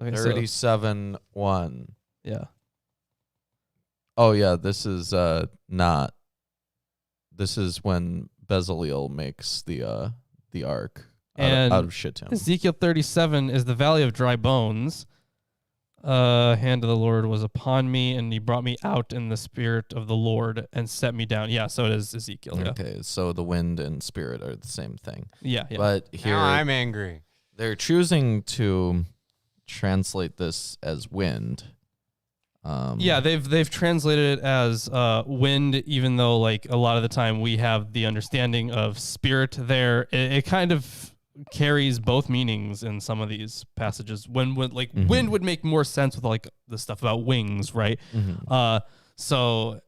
Okay, so, 37:1. yeah. Oh yeah, this is not. This is when Bezaleel makes the ark out of shittim. Ezekiel 37 is the valley of dry bones. Hand of the Lord was upon me, and he brought me out in the spirit of the Lord and set me down. Yeah, so it is Ezekiel. Yeah, Okay, so the wind and spirit are the same thing. yeah. But here Now I'm angry. they're choosing to translate this as wind. Yeah, they've translated it as wind, even though like a lot of the time we have the understanding of spirit there. It kind of carries both meanings in some of these passages. When wind would make more sense with like the stuff about wings, right? Mhm. So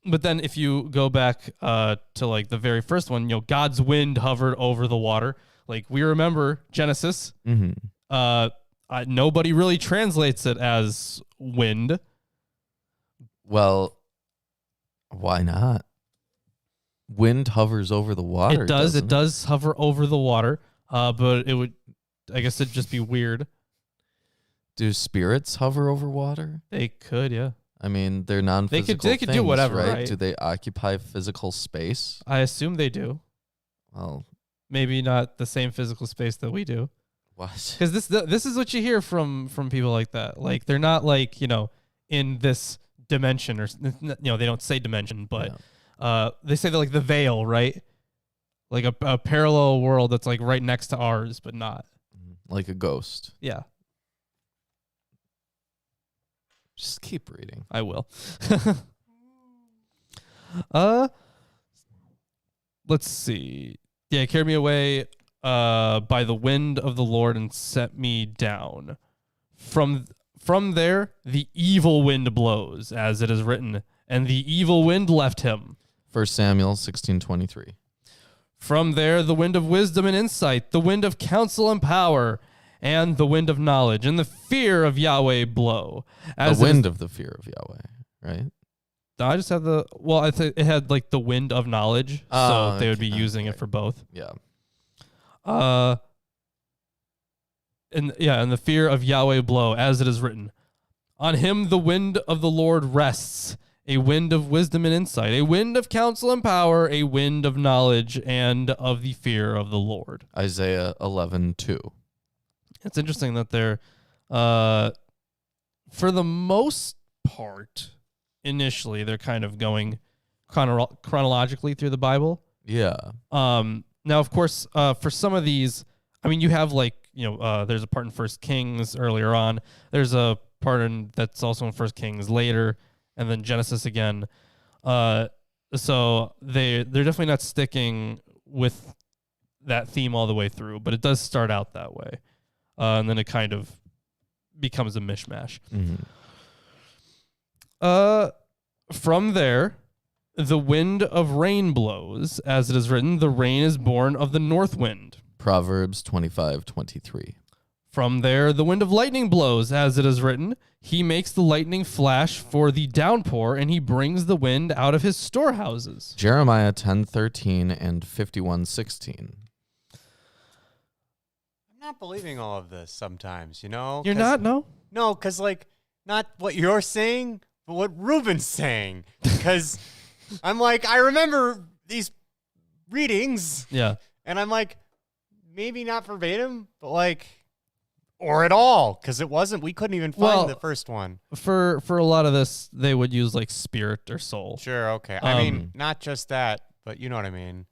But then if you go back to like the very first one, God's wind hovered over the water. Like we remember Genesis. Nobody really translates it as wind. Well, why not? Wind hovers over the water. It does. doesn't It does hover over the water. But it would, I guess it'd just be weird. Do spirits hover over water? They could, yeah. I mean, they're non-physical They could do things, whatever, right? right? Do they occupy physical space? I assume they do. Well, Maybe not the same physical space that we do. what? Because this is what you hear from people like that. Like they're not like in this dimension or they don't say dimension, but they say they're like the veil, right? Like a parallel world that's like right next to ours, but not Like a ghost. Yeah, Just keep reading. I will. Let's see. Yeah, carry me away by the wind of the Lord and set me down. From there, the evil wind blows, as it is written, and the evil wind left him. 1 Samuel 16:23. From there, the wind of wisdom and insight, the wind of counsel and power, and the wind of knowledge, and the fear of Yahweh blow. The wind of the fear of Yahweh, right? I just have I think it had like the wind of knowledge, so they would be using it for both. Yeah. And the fear of Yahweh blow, as it is written. On him the wind of the Lord rests, a wind of wisdom and insight, a wind of counsel and power, a wind of knowledge and of the fear of the Lord. Isaiah 11:2. It's interesting that they're, for the most part, initially they're kind of going chronologically through the Bible. Yeah. Now, of course, for some of these, I mean, you have like, there's a part in 1 Kings earlier on. There's a part that's also in 1 Kings later, and then Genesis again. So they're definitely not sticking with that theme all the way through, but it does start out that way. And then it kind of becomes a mishmash. Mm-hmm. From there, the wind of rain blows, as it is written, the rain is born of the north wind. Proverbs 25:23. From there, the wind of lightning blows, as it is written, he makes the lightning flash for the downpour, and he brings the wind out of his storehouses. Jeremiah 10:13 and 51:16. I'm not believing all of this sometimes, You're not? No? No, because, not what you're saying, but what Ruben's saying. Because I'm like, I remember these readings. Yeah. And I'm like, maybe not verbatim, but or at all. Because we couldn't even find the first one. For a lot of this, they would use spirit or soul. Sure, okay. I mean, not just that, but you know what I mean.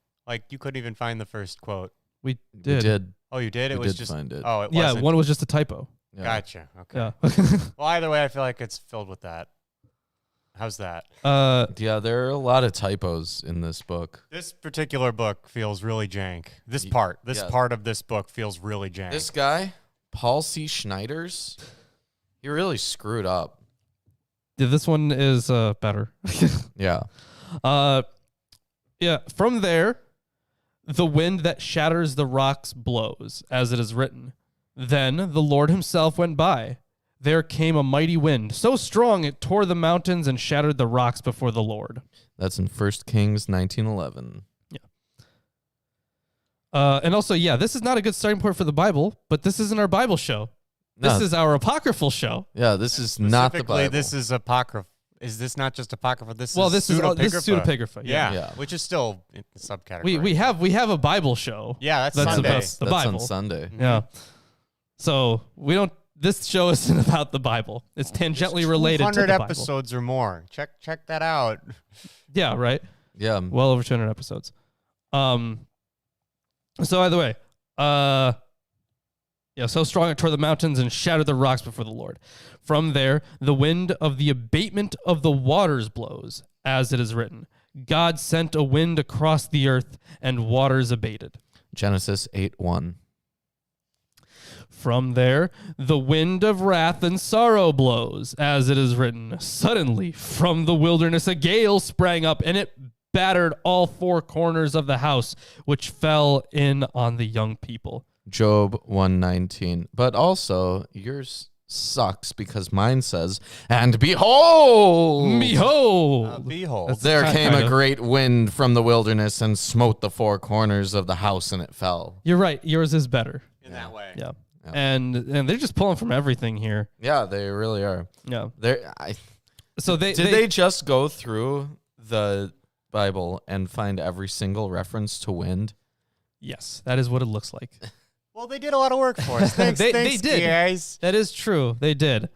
You couldn't even find the first quote. We did. Oh, you did? We did find it. Oh, it wasn't. Yeah, one was just a typo. Yeah. Gotcha. Okay. Yeah. Well, either way, I feel like it's filled with that. How's that? Yeah, there are a lot of typos in this book. This particular book feels really jank. This part of this book feels really jank. This guy, Paul C. Schneiders, he really screwed up. Yeah, this one is better. Yeah. Yeah. From there, the wind that shatters the rocks blows, as it is written. Then the Lord himself went by. There came a mighty wind, so strong it tore the mountains and shattered the rocks before the Lord. That's in 1 Kings 19:11. Yeah. And also, this is not a good starting point for the Bible, but this isn't our Bible show. This is our apocryphal show. Yeah, this is not the Bible. This is apocryphal. Is this not just apocryphal? This is pseudepigrapha. Yeah, which is still in the subcategory. We have a Bible show. Yeah, that's Sunday. about the Bible. On Sunday. Mm-hmm. Yeah. So we don't. This show isn't about the Bible. It's tangentially related to the Bible. 200 episodes or more. Check that out. Yeah. Right. Yeah. Well over 200 episodes. So either way, so strong it tore the mountains and shattered the rocks before the Lord. From there, the wind of the abatement of the waters blows, as it is written. God sent a wind across the earth, and waters abated. Genesis 8:1. From there, the wind of wrath and sorrow blows, as it is written. Suddenly, from the wilderness, a gale sprang up, and it battered all four corners of the house, which fell in on the young people. Job 119. But also, yours sucks because mine says, and behold, Behold. there came kind a of. great wind from the wilderness and smote the four corners of the house, and it fell. You're right. Yours is better. In that way. Yeah. Yeah. And they're just pulling from everything here. Yeah, they really are. Yeah. So Did they just go through the Bible and find every single reference to wind? Yes, that is what it looks like. Well, they did a lot of work for us. Thanks, They thanks, did. guys. That is true. They did.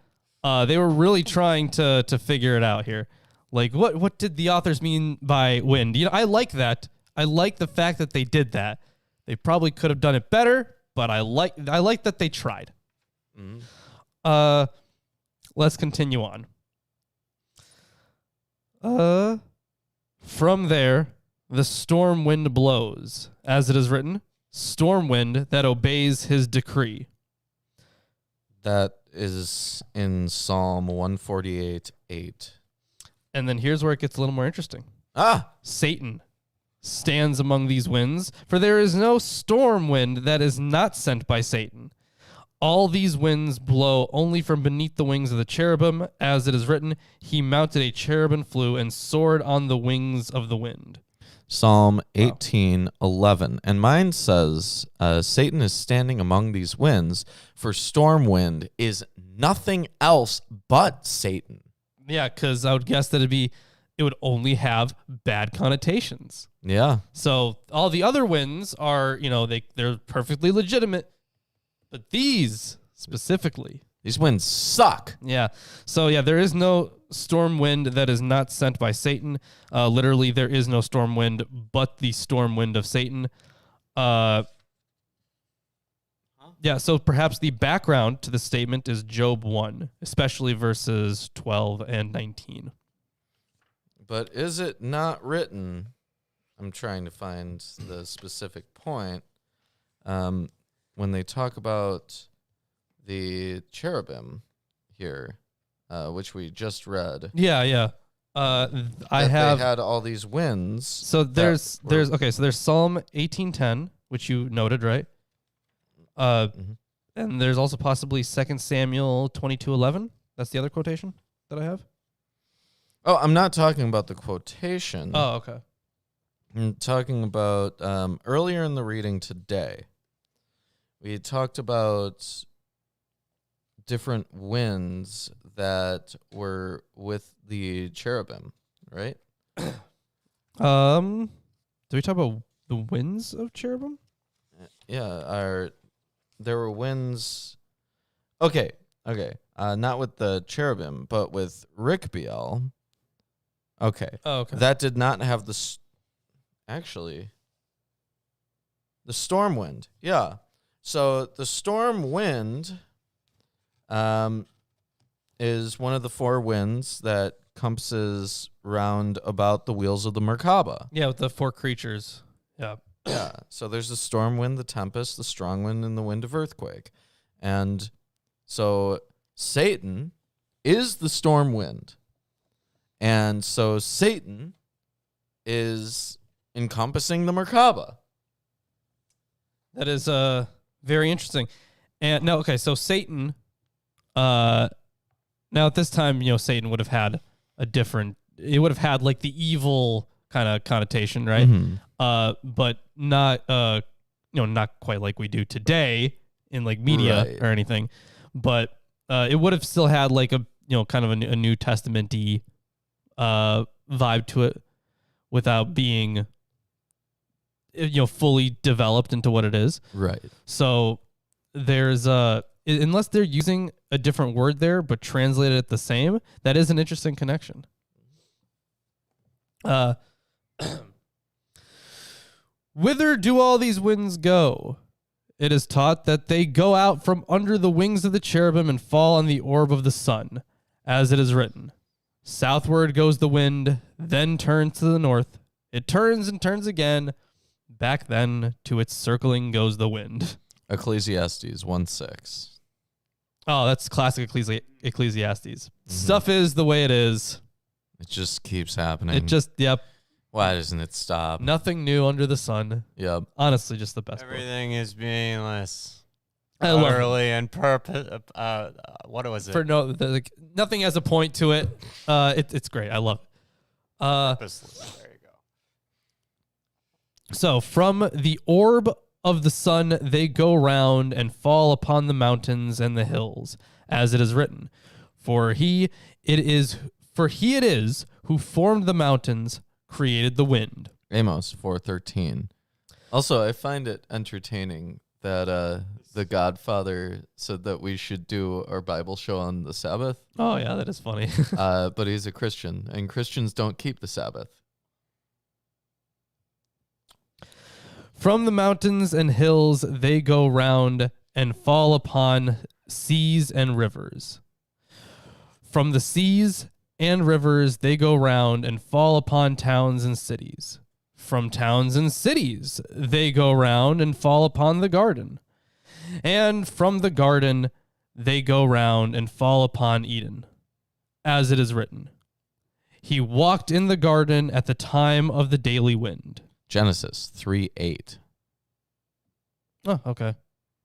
They were really trying to figure it out here. Like, what did the authors mean by wind? You know, I like that. I like the fact that they did that. They probably could have done it better, but I like that they tried. Mm-hmm. Let's continue on. From there, the storm wind blows, as it is written, storm wind that obeys his decree. That is in Psalm 148:8. And then here's where it gets a little more interesting. Ah, Satan stands among these winds, for there is no storm wind that is not sent by Satan. All these winds blow only from beneath the wings of the cherubim, as it is written, he mounted a cherub and flew and soared on the wings of the wind. Psalm 18:11. And mine says, Satan is standing among these winds, for storm wind is nothing else but Satan. Yeah, because I would guess that it would only have bad connotations. Yeah. So all the other winds are, they're perfectly legitimate, but these specifically, These winds suck. yeah. So yeah, there is no storm wind that is not sent by Satan. Literally, there is no storm wind but the storm wind of Satan. Yeah, so perhaps the background to the statement is Job 1, especially verses 12 and 19. But is it not written? I'm trying to find the specific point. When they talk about the cherubim here, which we just read. Yeah. They had all these winds. So there's Psalm 18:10, which you noted, right? And there's also possibly 2 Samuel 22:11. That's the other quotation that I have. Oh, I'm not talking about the quotation. Oh, okay. I'm talking about earlier in the reading today. We talked about different winds that were with the cherubim, right? Do we talk about the winds of cherubim? Yeah, there were winds. Okay. Not with the cherubim, but with Rikbiel. Okay. Oh, okay. That did not have the storm wind. Yeah. So the storm wind is one of the four winds that compasses round about the wheels of the Merkabah. Yeah, with the four creatures. Yeah. Yeah. So there's the storm wind, the tempest, the strong wind, and the wind of earthquake. And so Satan is the storm wind. And so Satan is encompassing the Merkabah. That is very interesting. And no, okay, so Satan now at this time, Satan would have had it would have had like the evil kind of connotation, right? Mm-hmm. But not not quite like we do today in like media Right. or anything. But it would have still had like a kind of a New Testament-y vibe to it without being fully developed into what it is. Right. So there's unless they're using a different word there but translated it the same, that is an interesting connection. Whither do all these winds go? It is taught that they go out from under the wings of the cherubim and fall on the orb of the sun, as it is written. Southward goes the wind, then turns to the north. It turns and turns again. Back then to its circling goes the wind. Ecclesiastes 1:6. Oh, that's classic Ecclesiastes. Stuff is the way it is. It just keeps happening. Yep. Why doesn't it stop? Nothing new under the sun. Yep. Honestly, just the best book. Everything is meaningless. I love it. Utterly and purpose. What was it? Nothing has a point to it. It's great. I love it. Purposeless. There you go. So from the orb of the sun they go round and fall upon the mountains and the hills, as it is written. For he it is who formed the mountains, created the wind. Amos 4:13. Also, I find it entertaining that the Godfather said that we should do our Bible show on the Sabbath. Oh yeah, that is funny. But he's a Christian, and Christians don't keep the Sabbath. From the mountains and hills they go round and fall upon seas and rivers. From the seas and rivers they go round and fall upon towns and cities. From towns and cities they go round and fall upon the garden. And from the garden they go round and fall upon Eden, as it is written. He walked in the garden at the time of the daily wind. Genesis 3:8. Oh, okay.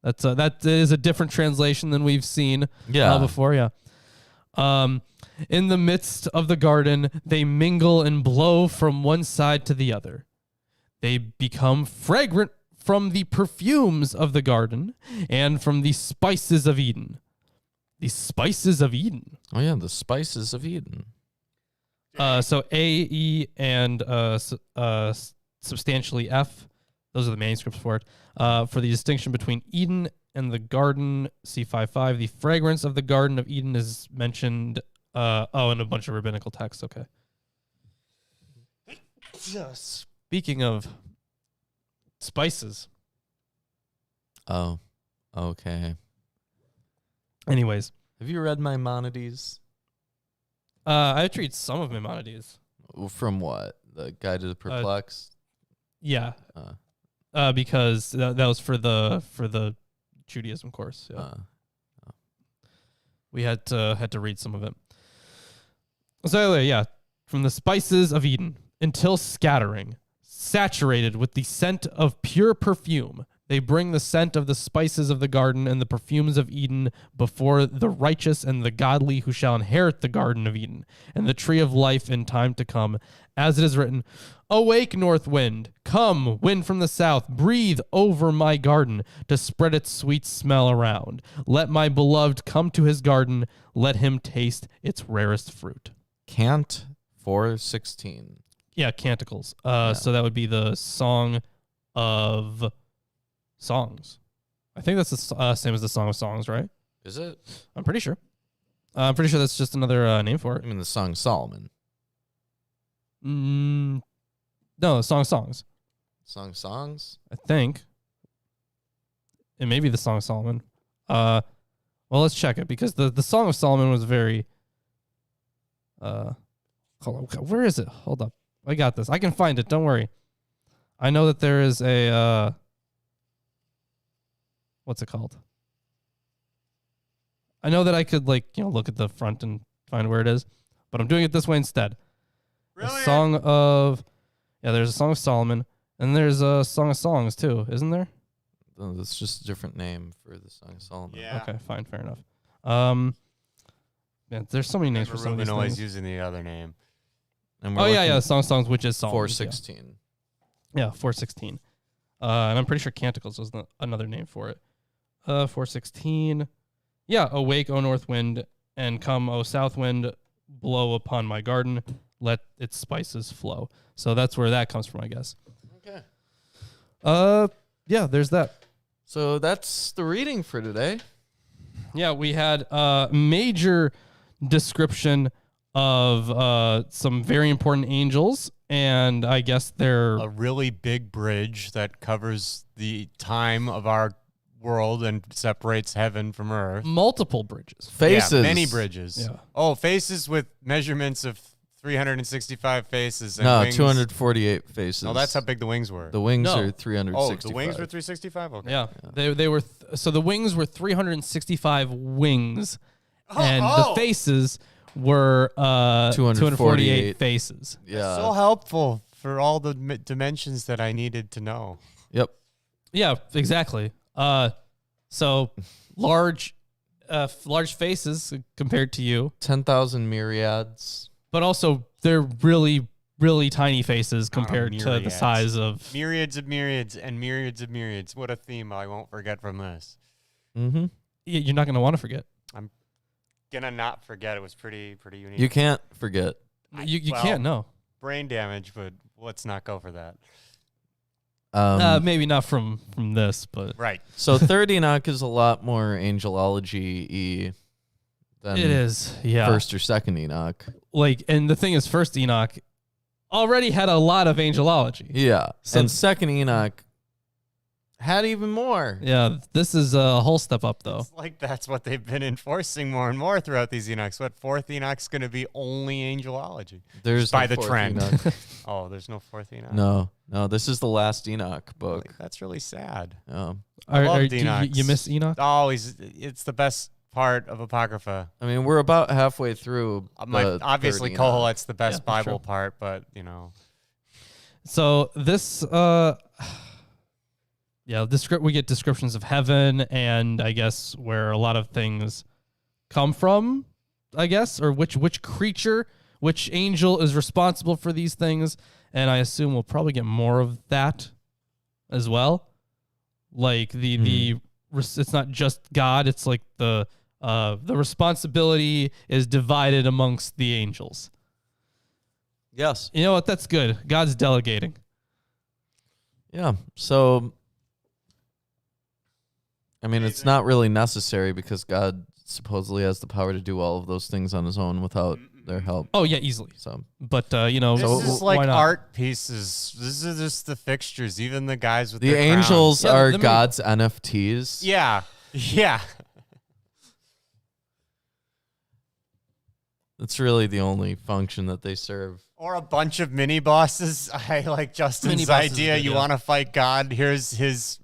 That is a different translation than we've seen before. Yeah. In the midst of the garden, they mingle and blow from one side to the other. They become fragrant from the perfumes of the garden and from the spices of Eden. The spices of Eden. Oh yeah, the spices of Eden. So A, E, and substantially F. Those are the manuscripts for it. For the distinction between Eden and the garden, C5:5. The fragrance of the Garden of Eden is mentioned. In a bunch of rabbinical texts. Okay. Speaking of spices. Oh, okay. Anyways, have you read Maimonides? I have to read some of Maimonides. From what? The Guide to the Perplexed? Yeah. Because that was for the Judaism course. Yeah. We had to read some of it. So anyway, yeah, from the spices of Eden until scattering, saturated with the scent of pure perfume, they bring the scent of the spices of the garden and the perfumes of Eden before the righteous and the godly who shall inherit the Garden of Eden and the tree of life in time to come, as it is written, Awake, north wind, come, wind from the south, breathe over my garden to spread its sweet smell around. Let my beloved come to his garden, let him taste its rarest fruit. Cant 4:16. Yeah, Canticles. So that would be the Song of Songs. I think that's the same as the Song of Songs, right? Is it? I'm pretty sure. I'm pretty sure that's just another name for it. I mean the Song of Solomon. No, the Song of Songs. Song of Songs? I think. It may be the Song of Solomon. Well, let's check it because the Song of Solomon was very. Hold on, where is it? Hold up. I got this. I can find it. Don't worry. I know that there is a what's it called? I know that I could look at the front and find where it is, but I'm doing it this way instead. Really? There's a Song of Solomon, and there's a Song of Songs too, isn't there? Oh, that's just a different name for the Song of Solomon. Yeah. Okay, fine, fair enough. Yeah, there's so many names for some of these always things. using the other name. And The Song of Songs, which is Psalms. 4:16. Yeah, 4:16. And I'm pretty sure Canticles was another name for it. 4:16. Yeah, awake, O north wind, and come, O south wind, blow upon my garden, let its spices flow. So that's where that comes from, I guess. Okay. Yeah, there's that. So that's the reading for today. Yeah, we had a major description of some very important angels, and I guess they're A really big bridge that covers the time of our world and separates heaven from earth. multiple bridges. Faces. Yeah, many bridges. Yeah. Oh, faces with measurements of 365 faces and No, wings. 248 faces. No, that's how big the wings were. The wings No. are 365. Oh, the wings were 365? Okay. Yeah, they were so the wings were 365 wings, and the faces were 248 faces. Yeah. So helpful for all the dimensions that I needed to know. Yep. Yeah, exactly. So large faces compared to you, 10,000 myriads. but also they're really, really tiny faces compared to the myriads. size of. Myriads of myriads and myriads of myriads. What a theme I won't forget from this. Mm-hmm. You're not going to want to forget. Gonna not forget. It was pretty unique. You can't forget. You well, can't know. Brain damage, but let's not go for that. Maybe not from this, but Right. So third Enoch is a lot more angelology-y than it is. Yeah. first or second Enoch. Like, and the thing is, first Enoch already had a lot of angelology. Yeah. So- and second Enoch had even more. Yeah, this is a whole step up, though. It's like that's what they've been enforcing more and more throughout these Enochs. What fourth Enoch's going to be only angelology? There's By no the fourth trend. Enoch. Oh, there's no fourth Enoch. No, this is the last Enoch book. That's really sad. Yeah. I loved Do you Enochs. miss Enoch? It's the best part of Apocrypha. I mean, we're about halfway through. Obviously, third Enoch. Kohelet's the best Yeah, that's Bible true. part, but you know, So this, yeah, we get descriptions of heaven and I guess where a lot of things come from, I guess, or which creature, which angel is responsible for these things, and I assume we'll probably get more of that as well. Like it's not just God; it's like the responsibility is divided amongst the angels. Yes. You know what? That's good. God's delegating. Yeah. So, I mean, it's not really necessary because God supposedly has the power to do all of those things on his own without their help. Oh yeah, easily. So, But this is why like not? art pieces. This is just the fixtures. Even the guys with the their crowns. angels Yeah, are let me- God's NFTs. Yeah, yeah. That's really the only function that they serve. Or a bunch of mini bosses. I like Justin's Mini bosses is idea. good, You yeah. want to fight God? Here's his,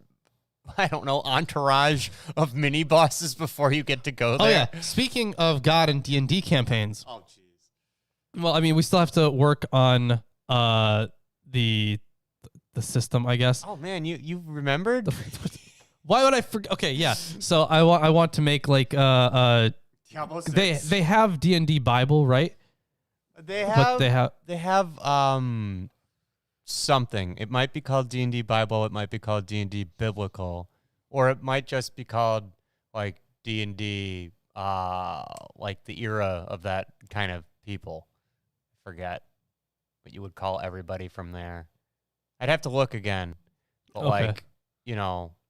I don't know, entourage of mini bosses before you get to go Oh there. yeah. Speaking of God and D&D campaigns, Oh jeez. well, I mean, we still have to work on the system, I guess. Oh man, you remembered? Why would I forget? Okay, yeah. So I want to make like Diablo they 6. have D&D Bible, right? They But have they have something. It might be called D&D Bible. It might be called D&D Biblical, or it might just be called like D&D, like the era of that kind of people. Forget what you would call everybody from there. I'd have to look again, but Okay. like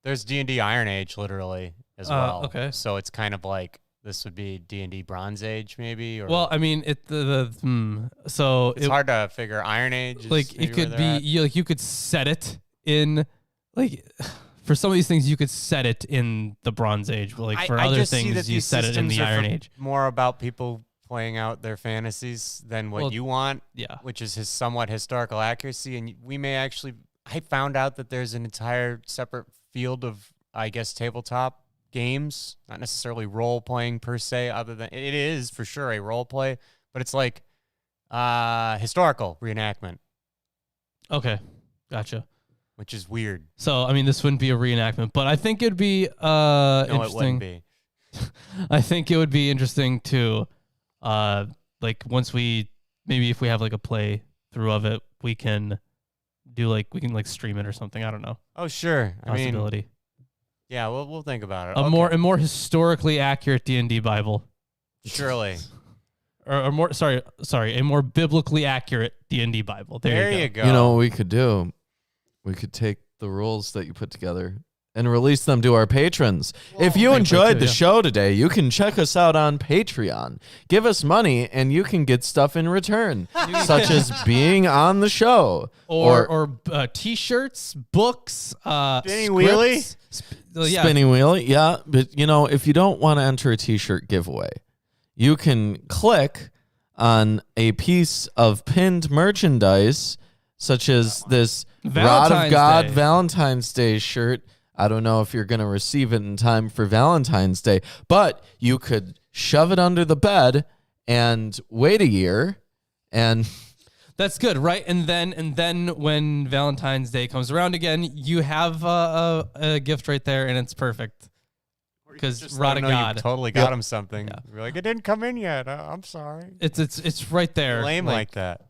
there's D&D Iron Age literally as well. Okay. So it's kind of like this would be D&D Bronze Age maybe. Or well, I mean, so it's hard to figure. Iron Age is like maybe it could where be they're at. you could set it in like for some of these things you could set it in the Bronze Age, but like for I other just see things that you these set it in the systems are Iron for Age. more about people playing out their fantasies than what Well, you want, Yeah. which is his somewhat historical accuracy. And we may actually, I found out that there's an entire separate field of, I guess, tabletop games, not necessarily role playing per se, other than it is for sure a role play, but it's like historical reenactment, Okay. Gotcha. which is weird. So, I mean, this wouldn't be a reenactment, but I think it'd be No, it interesting. wouldn't be. I think it would be interesting to, like, once maybe if we have like a play through of it, we can stream it or something. I don't know. Oh, sure. I mean, Possibility. yeah, we'll think about it. A Okay. more historically accurate D&D Bible, Surely. or more. Sorry, a more biblically accurate D&D Bible. There you go. go. You know what we could do? We could take the rules that you put together and release them to our patrons. If you thankfully enjoyed too, the yeah. show today, you can check us out on Patreon. Give us money and you can get stuff in return, such as being on the show. Or t-shirts, books, Spinning wheelie? Yeah. Spinning wheel, yeah. But, if you don't want to enter a t-shirt giveaway, you can click on a piece of pinned merchandise, such as this Rod of Valentine's God Day. Valentine's Day shirt. I don't know if you're going to receive it in time for Valentine's Day, but you could shove it under the bed and wait a year, and That's good, right? And then when Valentine's Day comes around again, you have a gift right there, and it's perfect. Because Rod of God, you totally got Yep. him something. Yeah. You're like, it didn't come in yet. I'm sorry. it's right there. Lame like that.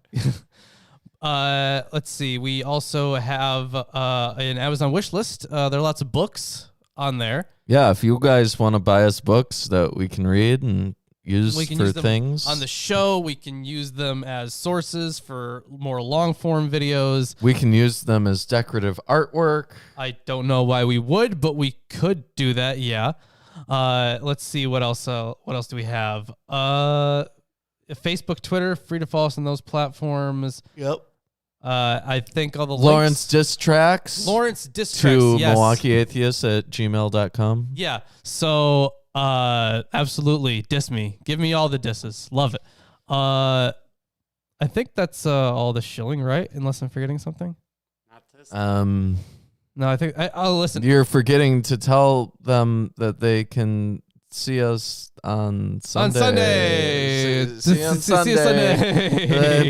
Let's see. We also have an Amazon Wishlist. There are lots of books on there. yeah, if you guys want to buy us books that we can read and use We can for use them things on the show. We can use them as sources for more long form videos. we can use them as decorative artwork. I don't know why we would, but we could do that. Yeah. Let's see what else. What else do we have? Facebook, Twitter, free to follow us on those platforms. Yep. I think all the Lawrence links. diss tracks Lawrence diss tracks. to Yes. MilwaukeeAtheists@gmail.com. Yeah. So absolutely diss me. Give me all the disses. Love it. I think that's all the shilling, right? Unless I'm forgetting something. No, I think I'll listen. You're forgetting to tell them that they can see us on Sunday. On Sunday. See you on See you Sunday. Sunday.